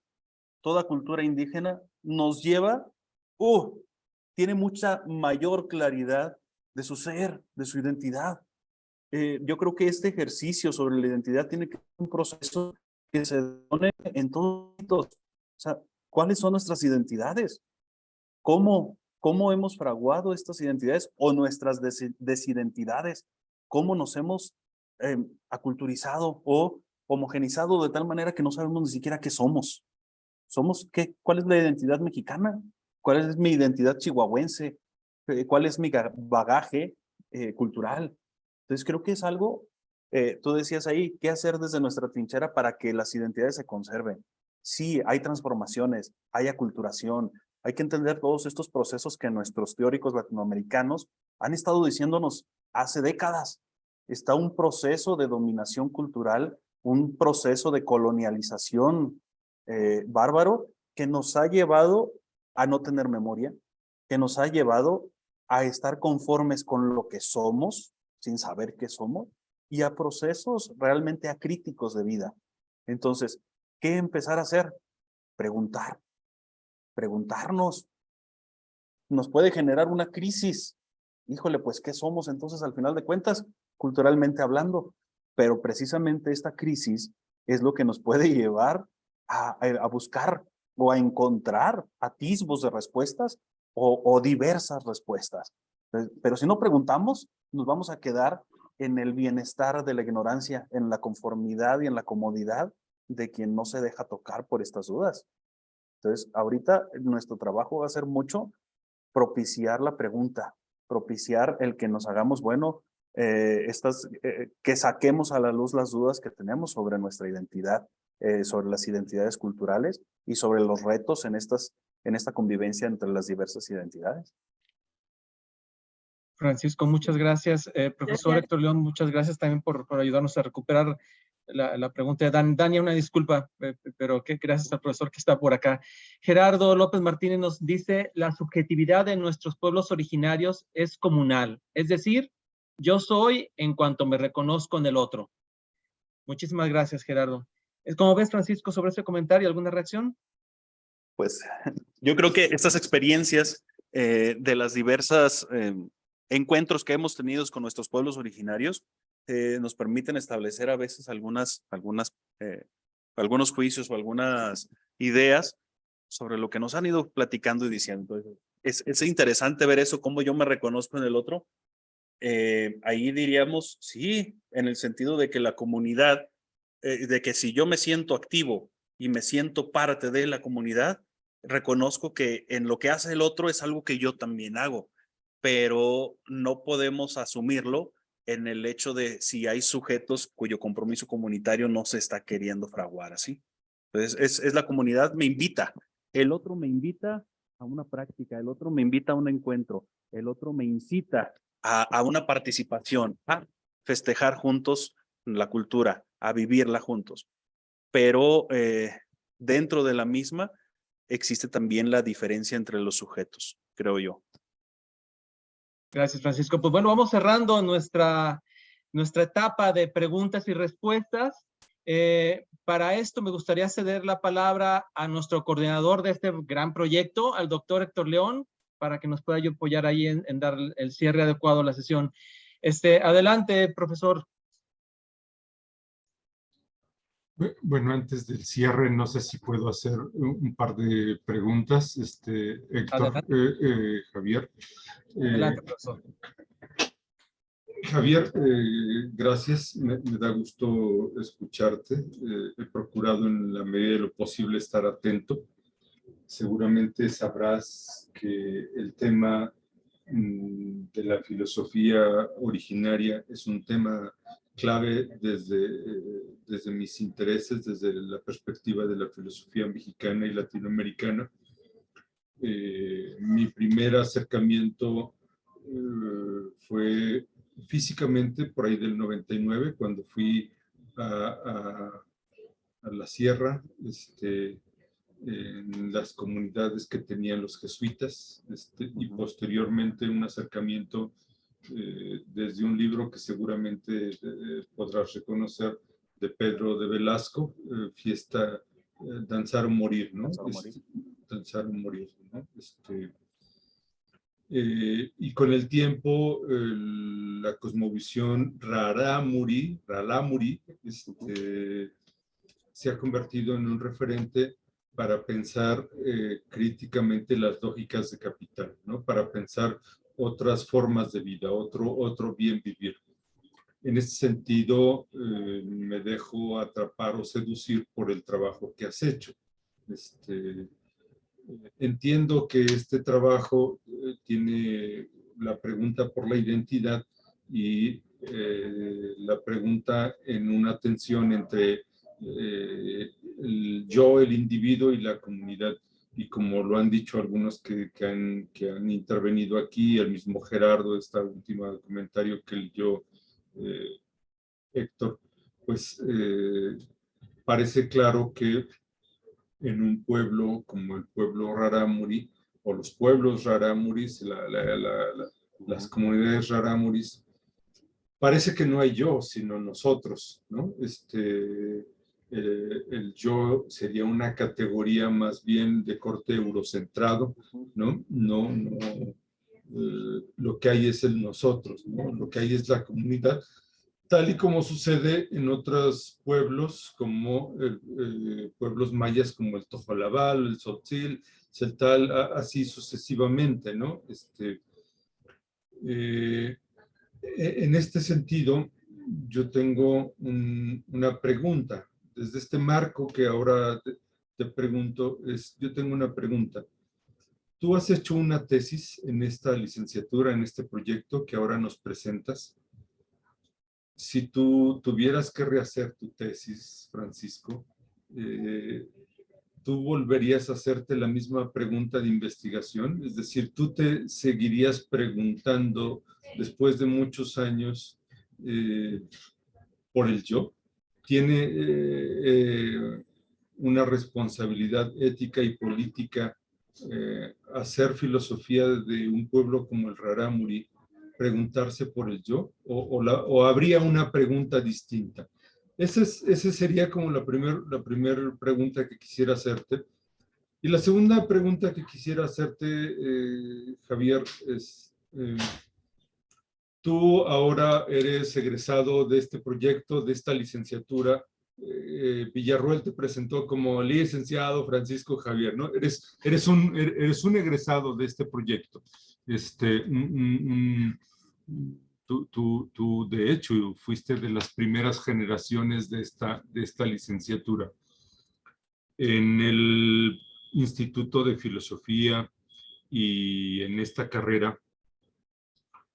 toda cultura indígena nos lleva, tiene mucha mayor claridad de su ser, de su identidad. Yo creo que este ejercicio sobre la identidad tiene que ser un proceso que se pone en todos. O sea, ¿cuáles son nuestras identidades? ¿Cómo hemos fraguado estas identidades o nuestras desidentidades? ¿Cómo nos hemos aculturizado o homogenizado de tal manera que no sabemos ni siquiera qué somos? ¿Cuál es la identidad mexicana? ¿Cuál es mi identidad chihuahuense? ¿Cuál es mi bagaje cultural? Entonces creo que es algo, tú decías ahí, ¿qué hacer desde nuestra trinchera para que las identidades se conserven? Sí, hay transformaciones, hay aculturación, hay que entender todos estos procesos que nuestros teóricos latinoamericanos han estado diciéndonos hace décadas. Está un proceso de dominación cultural, un proceso de colonialización bárbaro que nos ha llevado a no tener memoria, que nos ha llevado a estar conformes con lo que somos, sin saber qué somos, y a procesos realmente acríticos de vida. Entonces, ¿qué empezar a hacer? Preguntarnos. Nos puede generar una crisis. Híjole, pues, ¿qué somos entonces al final de cuentas? Culturalmente hablando. Pero precisamente esta crisis es lo que nos puede llevar a buscar o a encontrar atisbos de respuestas o diversas respuestas. Pero si no preguntamos, nos vamos a quedar en el bienestar de la ignorancia, en la conformidad y en la comodidad de quien no se deja tocar por estas dudas. Entonces, ahorita nuestro trabajo va a ser mucho propiciar la pregunta, propiciar el que nos hagamos, bueno, que saquemos a la luz las dudas que tenemos sobre nuestra identidad, sobre las identidades culturales y sobre los retos en esta convivencia entre las diversas identidades. Francisco, muchas gracias. Profesor Gracias. Héctor León, muchas gracias también por ayudarnos a recuperar la pregunta de Dania, una disculpa, pero gracias al profesor que está por acá. Gerardo López Martínez nos dice, la subjetividad de nuestros pueblos originarios es comunal, es decir, yo soy en cuanto me reconozco en el otro. Muchísimas gracias, Gerardo. ¿Cómo ves, Francisco, sobre este comentario? ¿Alguna reacción? Pues yo creo que estas experiencias de las diversas encuentros que hemos tenido con nuestros pueblos originarios nos permiten establecer a veces algunos juicios o algunas ideas sobre lo que nos han ido platicando y diciendo. Es interesante ver eso, cómo yo me reconozco en el otro. Ahí diríamos, sí, en el sentido de que la comunidad de que si yo me siento activo y me siento parte de la comunidad, reconozco que en lo que hace el otro es algo que yo también hago, pero no podemos asumirlo en el hecho de si hay sujetos cuyo compromiso comunitario no se está queriendo fraguar así. Entonces, es la comunidad me invita, el otro me invita a una práctica, el otro me invita a un encuentro, el otro me incita a una participación, a festejar juntos la cultura, a vivirla juntos. Pero dentro de la misma existe también la diferencia entre los sujetos, creo yo. Gracias, Francisco. Pues bueno, vamos cerrando nuestra etapa de preguntas y respuestas. Para esto me gustaría ceder la palabra a nuestro coordinador de este gran proyecto, al doctor Héctor León, para que nos pueda apoyar ahí en dar el cierre adecuado a la sesión. Adelante, profesor. Bueno, antes del cierre, no sé si puedo hacer un par de preguntas. Héctor, Javier. Adelante, profesor. Javier, gracias. Me da gusto escucharte. He procurado en la medida de lo posible estar atento. Seguramente sabrás que el tema de la filosofía originaria es un tema clave desde mis intereses, desde la perspectiva de la filosofía mexicana y latinoamericana. Mi primer acercamiento fue físicamente por ahí del 99, cuando fui a la sierra, en las comunidades que tenían los jesuitas, y posteriormente un acercamiento desde un libro que seguramente podrás reconocer, de Pedro de Velasco, Danzar o Morir, ¿no? Danzar o Morir, ¿no? Y con el tiempo, la cosmovisión Raramuri se ha convertido en un referente para pensar críticamente las lógicas de capital, ¿no? Para pensar otras formas de vida, otro bien vivir. En este sentido, me dejo atrapar o seducir por el trabajo que has hecho. Entiendo que este trabajo tiene la pregunta por la identidad y la pregunta en una tensión entre el yo, el individuo y la comunidad. Y como lo han dicho algunos que han intervenido aquí, el mismo Gerardo, este último comentario que el yo, Héctor, pues parece claro que en un pueblo como el pueblo Rarámuri, o los pueblos Rarámuris, las comunidades Rarámuris, parece que no hay yo, sino nosotros, ¿no? El yo sería una categoría más bien de corte eurocentrado, ¿no? Lo que hay es el nosotros, ¿no? Lo que hay es la comunidad, tal y como sucede en otros pueblos, como pueblos mayas como el Tojolabal, el Tzotzil, Celtal, así sucesivamente, ¿no? En este sentido, yo tengo una pregunta. Desde este marco que ahora te pregunto, yo tengo una pregunta. Tú has hecho una tesis en esta licenciatura, en este proyecto que ahora nos presentas. Si tú tuvieras que rehacer tu tesis, Francisco, ¿tú volverías a hacerte la misma pregunta de investigación? Es decir, ¿tú te seguirías preguntando después de muchos años por el yo? ¿Tiene una responsabilidad ética y política hacer filosofía de un pueblo como el Rarámuri, preguntarse por el yo? ¿O habría una pregunta distinta? Ese sería como la primera pregunta que quisiera hacerte. Y la segunda pregunta que quisiera hacerte, Javier, es, tú ahora eres egresado de este proyecto, de esta licenciatura. Villarroel te presentó como licenciado Francisco Javier, ¿no? Eres un egresado de este proyecto. tú de hecho fuiste de las primeras generaciones de esta licenciatura. En el Instituto de Filosofía y en esta carrera,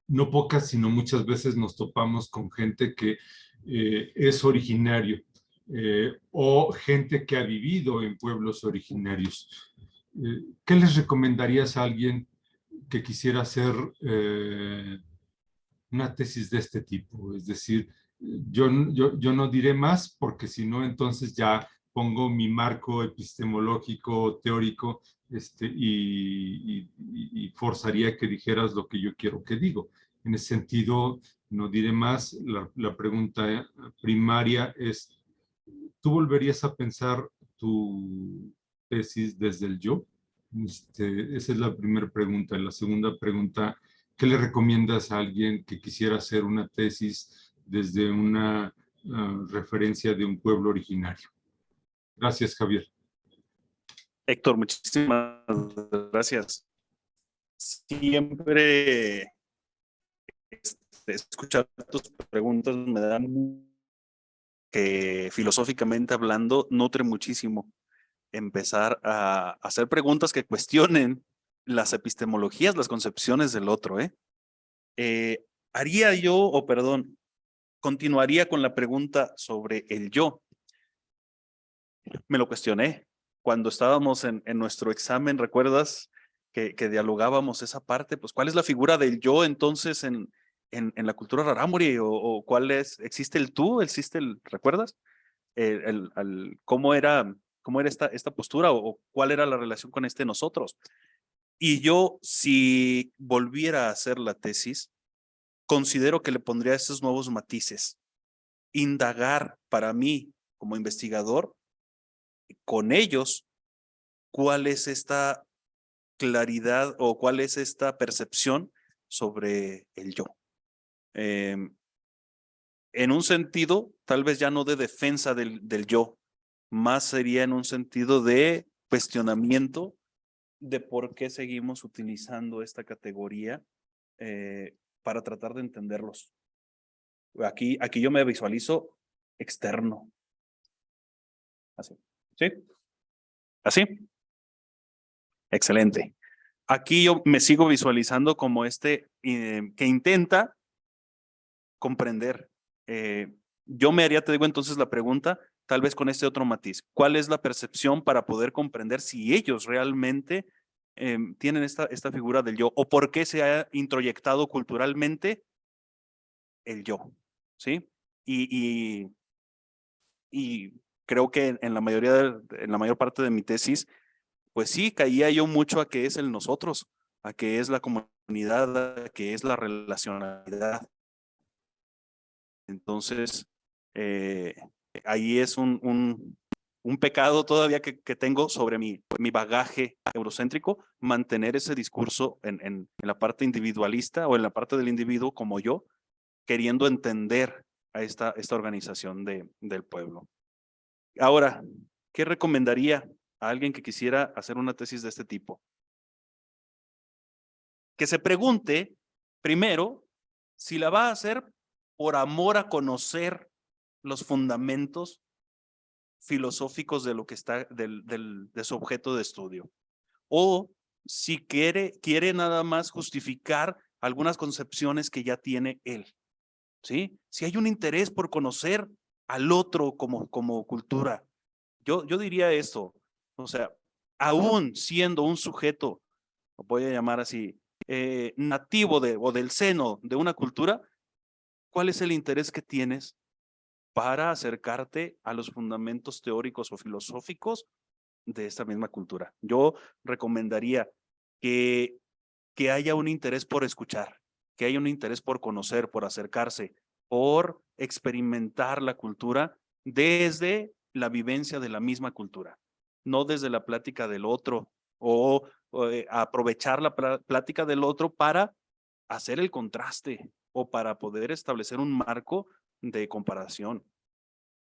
no pocas, sino muchas veces nos topamos con gente que es originario o gente que ha vivido en pueblos originarios. ¿Qué les recomendarías a alguien que quisiera hacer una tesis de este tipo? Es decir, yo no diré más porque si no, entonces ya pongo mi marco epistemológico, teórico, y forzaría que dijeras lo que yo quiero que digo. En ese sentido, no diré más. La pregunta primaria es, ¿tú volverías a pensar tu tesis desde el yo? Esa es la primera pregunta. La segunda pregunta, ¿qué le recomiendas a alguien que quisiera hacer una tesis desde una referencia de un pueblo originario? Gracias, Javier. Héctor, muchísimas gracias. Siempre escuchar tus preguntas me dan que filosóficamente hablando nutre muchísimo empezar a hacer preguntas que cuestionen las epistemologías, las concepciones del otro. Haría yo, o perdón, continuaría con la pregunta sobre el yo. Me lo cuestioné cuando estábamos en nuestro examen, ¿recuerdas que dialogábamos esa parte? Pues, ¿cuál es la figura del yo entonces en la cultura rarámuri? ¿O cuál es? ¿Existe el tú? ¿Existe el, recuerdas? ¿Cómo era esta postura o cuál era la relación con nosotros? Y yo, si volviera a hacer la tesis, considero que le pondría esos nuevos matices. Indagar para mí como investigador con ellos cuál es esta claridad o cuál es esta percepción sobre el yo. En un sentido, tal vez ya no de defensa del yo, más sería en un sentido de cuestionamiento de por qué seguimos utilizando esta categoría para tratar de entenderlos. Aquí yo me visualizo externo. Así. ¿Sí? ¿Así? Excelente. Aquí yo me sigo visualizando como que intenta comprender. Yo me haría, te digo entonces la pregunta, tal vez con este otro matiz. ¿Cuál es la percepción para poder comprender si ellos realmente tienen esta figura del yo o por qué se ha introyectado culturalmente el yo? ¿Sí? Y creo que en la mayor parte de mi tesis, pues sí, caía yo mucho a que es el nosotros, a que es la comunidad, a que es la relacionalidad. Entonces, ahí es un pecado todavía que tengo sobre mi bagaje eurocéntrico, mantener ese discurso en la parte individualista o en la parte del individuo como yo, queriendo entender a esta organización del pueblo. Ahora, ¿qué recomendaría a alguien que quisiera hacer una tesis de este tipo? Que se pregunte primero si la va a hacer por amor a conocer los fundamentos filosóficos de lo que está de su objeto de estudio, o si quiere nada más justificar algunas concepciones que ya tiene él. ¿Sí? Si hay un interés por conocer al otro como cultura. Yo diría esto, o sea, aún siendo un sujeto, lo voy a llamar así, nativo o del seno de una cultura, ¿cuál es el interés que tienes para acercarte a los fundamentos teóricos o filosóficos de esta misma cultura? Yo recomendaría que haya un interés por escuchar, que haya un interés por conocer, por acercarse, por experimentar la cultura desde la vivencia de la misma cultura, no desde la plática del otro o aprovechar la plática del otro para hacer el contraste o para poder establecer un marco de comparación.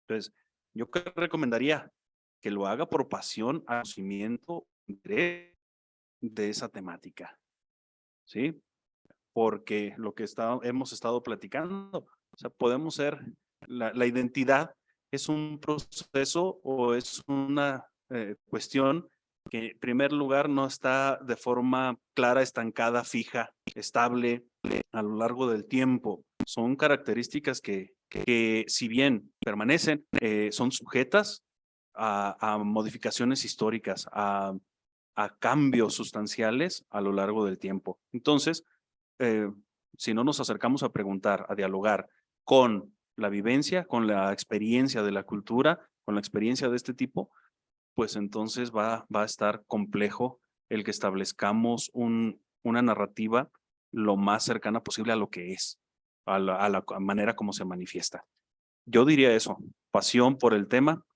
Entonces, yo recomendaría que lo haga por pasión, conocimiento de esa temática. ¿Sí? porque lo que hemos estado platicando, o sea, podemos ser, la identidad es un proceso o es una cuestión que en primer lugar no está de forma clara, estancada, fija, estable a lo largo del tiempo. Son características que si bien permanecen, son sujetas a modificaciones históricas, a cambios sustanciales a lo largo del tiempo. Entonces, si no nos acercamos a preguntar, a dialogar con la vivencia, con la experiencia de la cultura, con la experiencia de este tipo, pues entonces va a estar complejo el que establezcamos una narrativa lo más cercana posible a lo que es, a la manera como se manifiesta. Yo diría eso, pasión por el tema,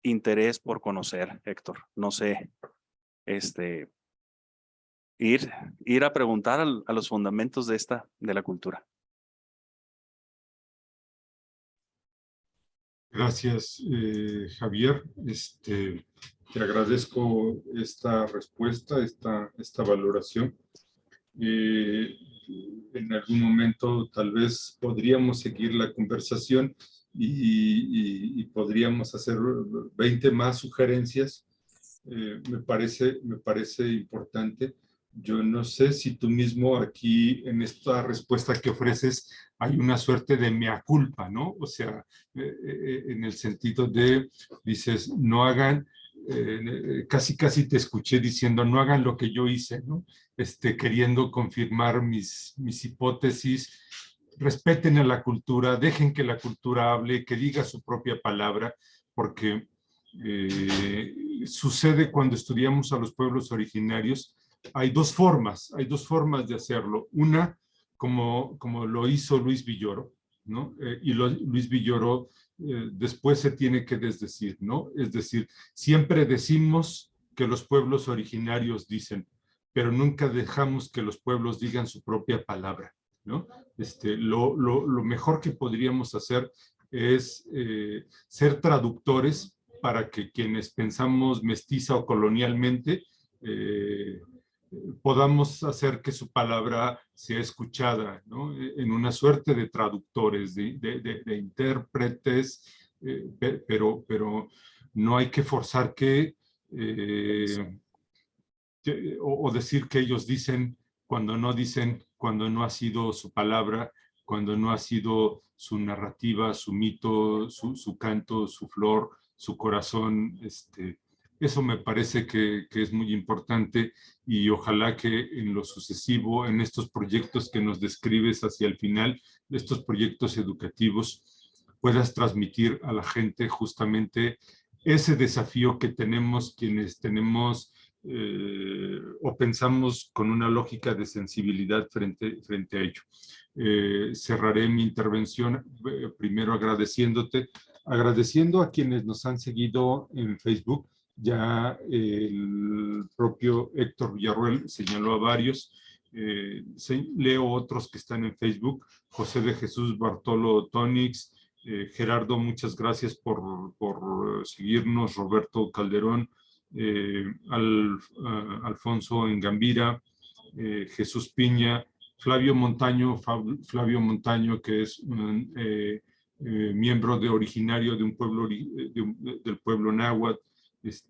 interés por conocer, Héctor. No sé, ir a preguntar a los fundamentos de la cultura. Gracias, Javier. Te agradezco esta respuesta, esta valoración. En algún momento tal vez podríamos seguir la conversación y podríamos hacer 20 más sugerencias. Me parece importante. Yo no sé si tú mismo aquí en esta respuesta que ofreces hay una suerte de mea culpa, ¿no? O sea, en el sentido de, dices, no hagan, casi te escuché diciendo, no hagan lo que yo hice, ¿no? Queriendo confirmar mis hipótesis, respeten a la cultura, dejen que la cultura hable, que diga su propia palabra, porque sucede cuando estudiamos a los pueblos originarios, hay dos formas de hacerlo. Una, como lo hizo Luis Villoro, ¿no? Luis Villoro después se tiene que desdecir, ¿no? Es decir, siempre decimos que los pueblos originarios dicen, pero nunca dejamos que los pueblos digan su propia palabra, ¿no? Lo mejor que podríamos hacer es ser traductores para que quienes pensamos mestiza o colonialmente podamos hacer que su palabra sea escuchada, ¿no? En una suerte de traductores, de intérpretes, pero no hay que forzar o decir que ellos dicen cuando no dicen, cuando no ha sido su palabra, cuando no ha sido su narrativa, su mito, su canto, su flor, su corazón. Eso me parece que es muy importante y ojalá que en lo sucesivo, en estos proyectos que nos describes hacia el final, de estos proyectos educativos, puedas transmitir a la gente justamente ese desafío que tenemos quienes tenemos o pensamos con una lógica de sensibilidad frente a ello. Cerraré mi intervención primero agradeciendo a quienes nos han seguido en Facebook. Ya el propio Héctor Villarroel señaló a varios. Leo otros que están en Facebook. José de Jesús Bartolo Tonix, Gerardo, muchas gracias por seguirnos. Roberto Calderón, Alfonso Engambira, Jesús Piña, Flavio Montaño, que es un miembro originario de un pueblo del pueblo náhuatl.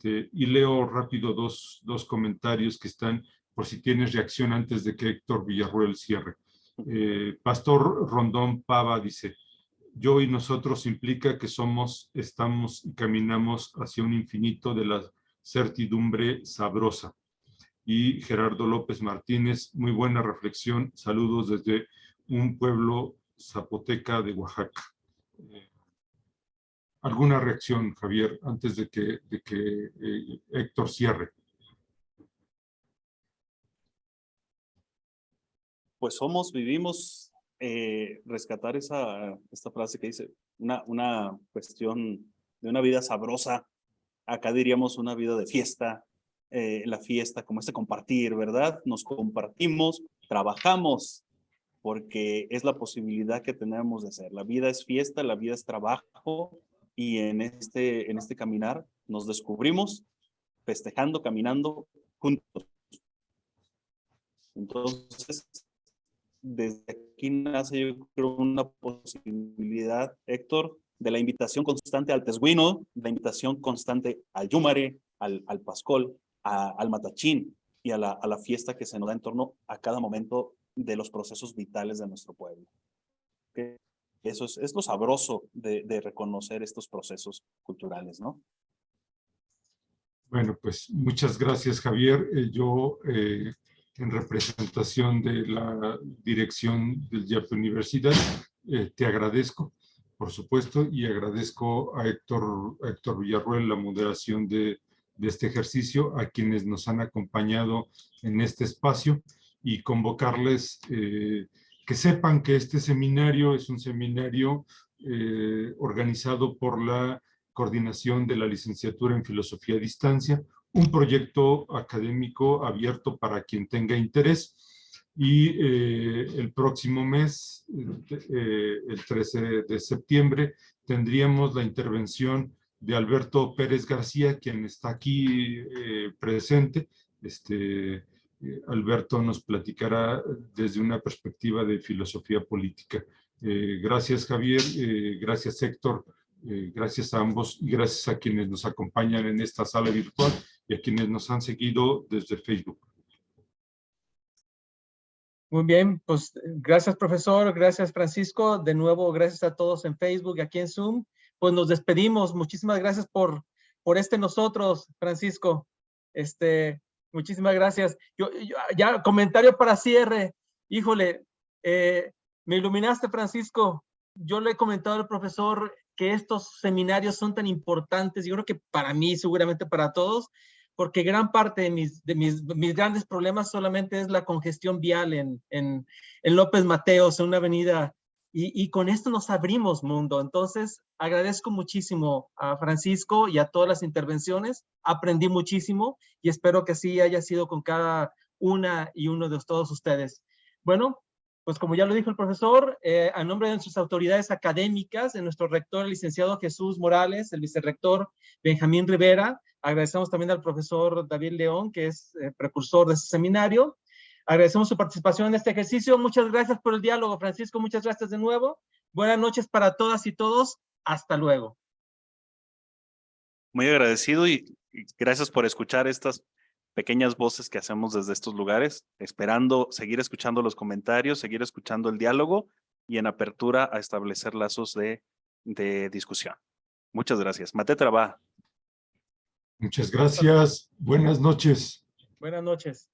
Y leo rápido dos comentarios que están, por si tienes reacción antes de que Héctor Villarroel cierre. Pastor Rondón Pava dice, yo y nosotros implica que estamos y caminamos hacia un infinito de la certidumbre sabrosa. Y Gerardo López Martínez, muy buena reflexión. Saludos desde un pueblo zapoteca de Oaxaca. ¿Alguna reacción, Javier, antes de que Héctor cierre? Pues vivimos, rescatar esta frase que dice, una cuestión de una vida sabrosa. Acá diríamos una vida de fiesta, la fiesta como compartir, ¿verdad? Nos compartimos, trabajamos, porque es la posibilidad que tenemos de hacer. La vida es fiesta, la vida es trabajo, y en este caminar nos descubrimos festejando, caminando juntos. Entonces, desde aquí nace, yo creo, una posibilidad, Héctor, de la invitación constante al tesguino, de la invitación constante al yumare, al pascol, al matachín y a la fiesta que se nos da en torno a cada momento de los procesos vitales de nuestro pueblo. ¿Okay? Eso es lo sabroso de reconocer estos procesos culturales, ¿no? Bueno, pues muchas gracias, Javier. Yo, en representación de la dirección del YAP Universidad, te agradezco, por supuesto, y agradezco a Héctor Villarruel la moderación de este ejercicio, a quienes nos han acompañado en este espacio, y convocarles que sepan que este seminario es un seminario organizado por la Coordinación de la Licenciatura en Filosofía a Distancia, un proyecto académico abierto para quien tenga interés. Y el próximo mes, el 13 de septiembre, tendríamos la intervención de Alberto Pérez García, quien está aquí presente. Alberto nos platicará desde una perspectiva de filosofía política. Gracias, Javier. Gracias, Héctor. Gracias a ambos y gracias a quienes nos acompañan en esta sala virtual y a quienes nos han seguido desde Facebook. Muy bien, pues gracias, profesor, gracias, Francisco. De nuevo, gracias a todos en Facebook y aquí en Zoom. Pues nos despedimos. Muchísimas gracias por nosotros, Francisco. Muchísimas gracias. Ya, comentario para cierre. Híjole, me iluminaste, Francisco. Yo le he comentado al profesor que estos seminarios son tan importantes, yo creo que para mí, seguramente para todos, porque gran parte de mis grandes problemas solamente es la congestión vial en López Mateos, en una avenida, y con esto nos abrimos mundo. Entonces, agradezco muchísimo a Francisco y a todas las intervenciones, aprendí muchísimo y espero que así haya sido con cada una y uno de todos ustedes. Bueno, pues como ya lo dijo el profesor, a nombre de nuestras autoridades académicas, de nuestro rector, el licenciado Jesús Morales, el vicerrector Benjamín Rivera, agradecemos también al profesor David León, que es precursor de este seminario. Agradecemos su participación en este ejercicio. Muchas gracias por el diálogo, Francisco. Muchas gracias de nuevo. Buenas noches para todas y todos. Hasta luego. Muy agradecido y gracias por escuchar estas pequeñas voces que hacemos desde estos lugares, esperando seguir escuchando los comentarios, seguir escuchando el diálogo y en apertura a establecer lazos de discusión. Muchas gracias. Mate Trabá. Muchas gracias. Buenas noches. Buenas noches.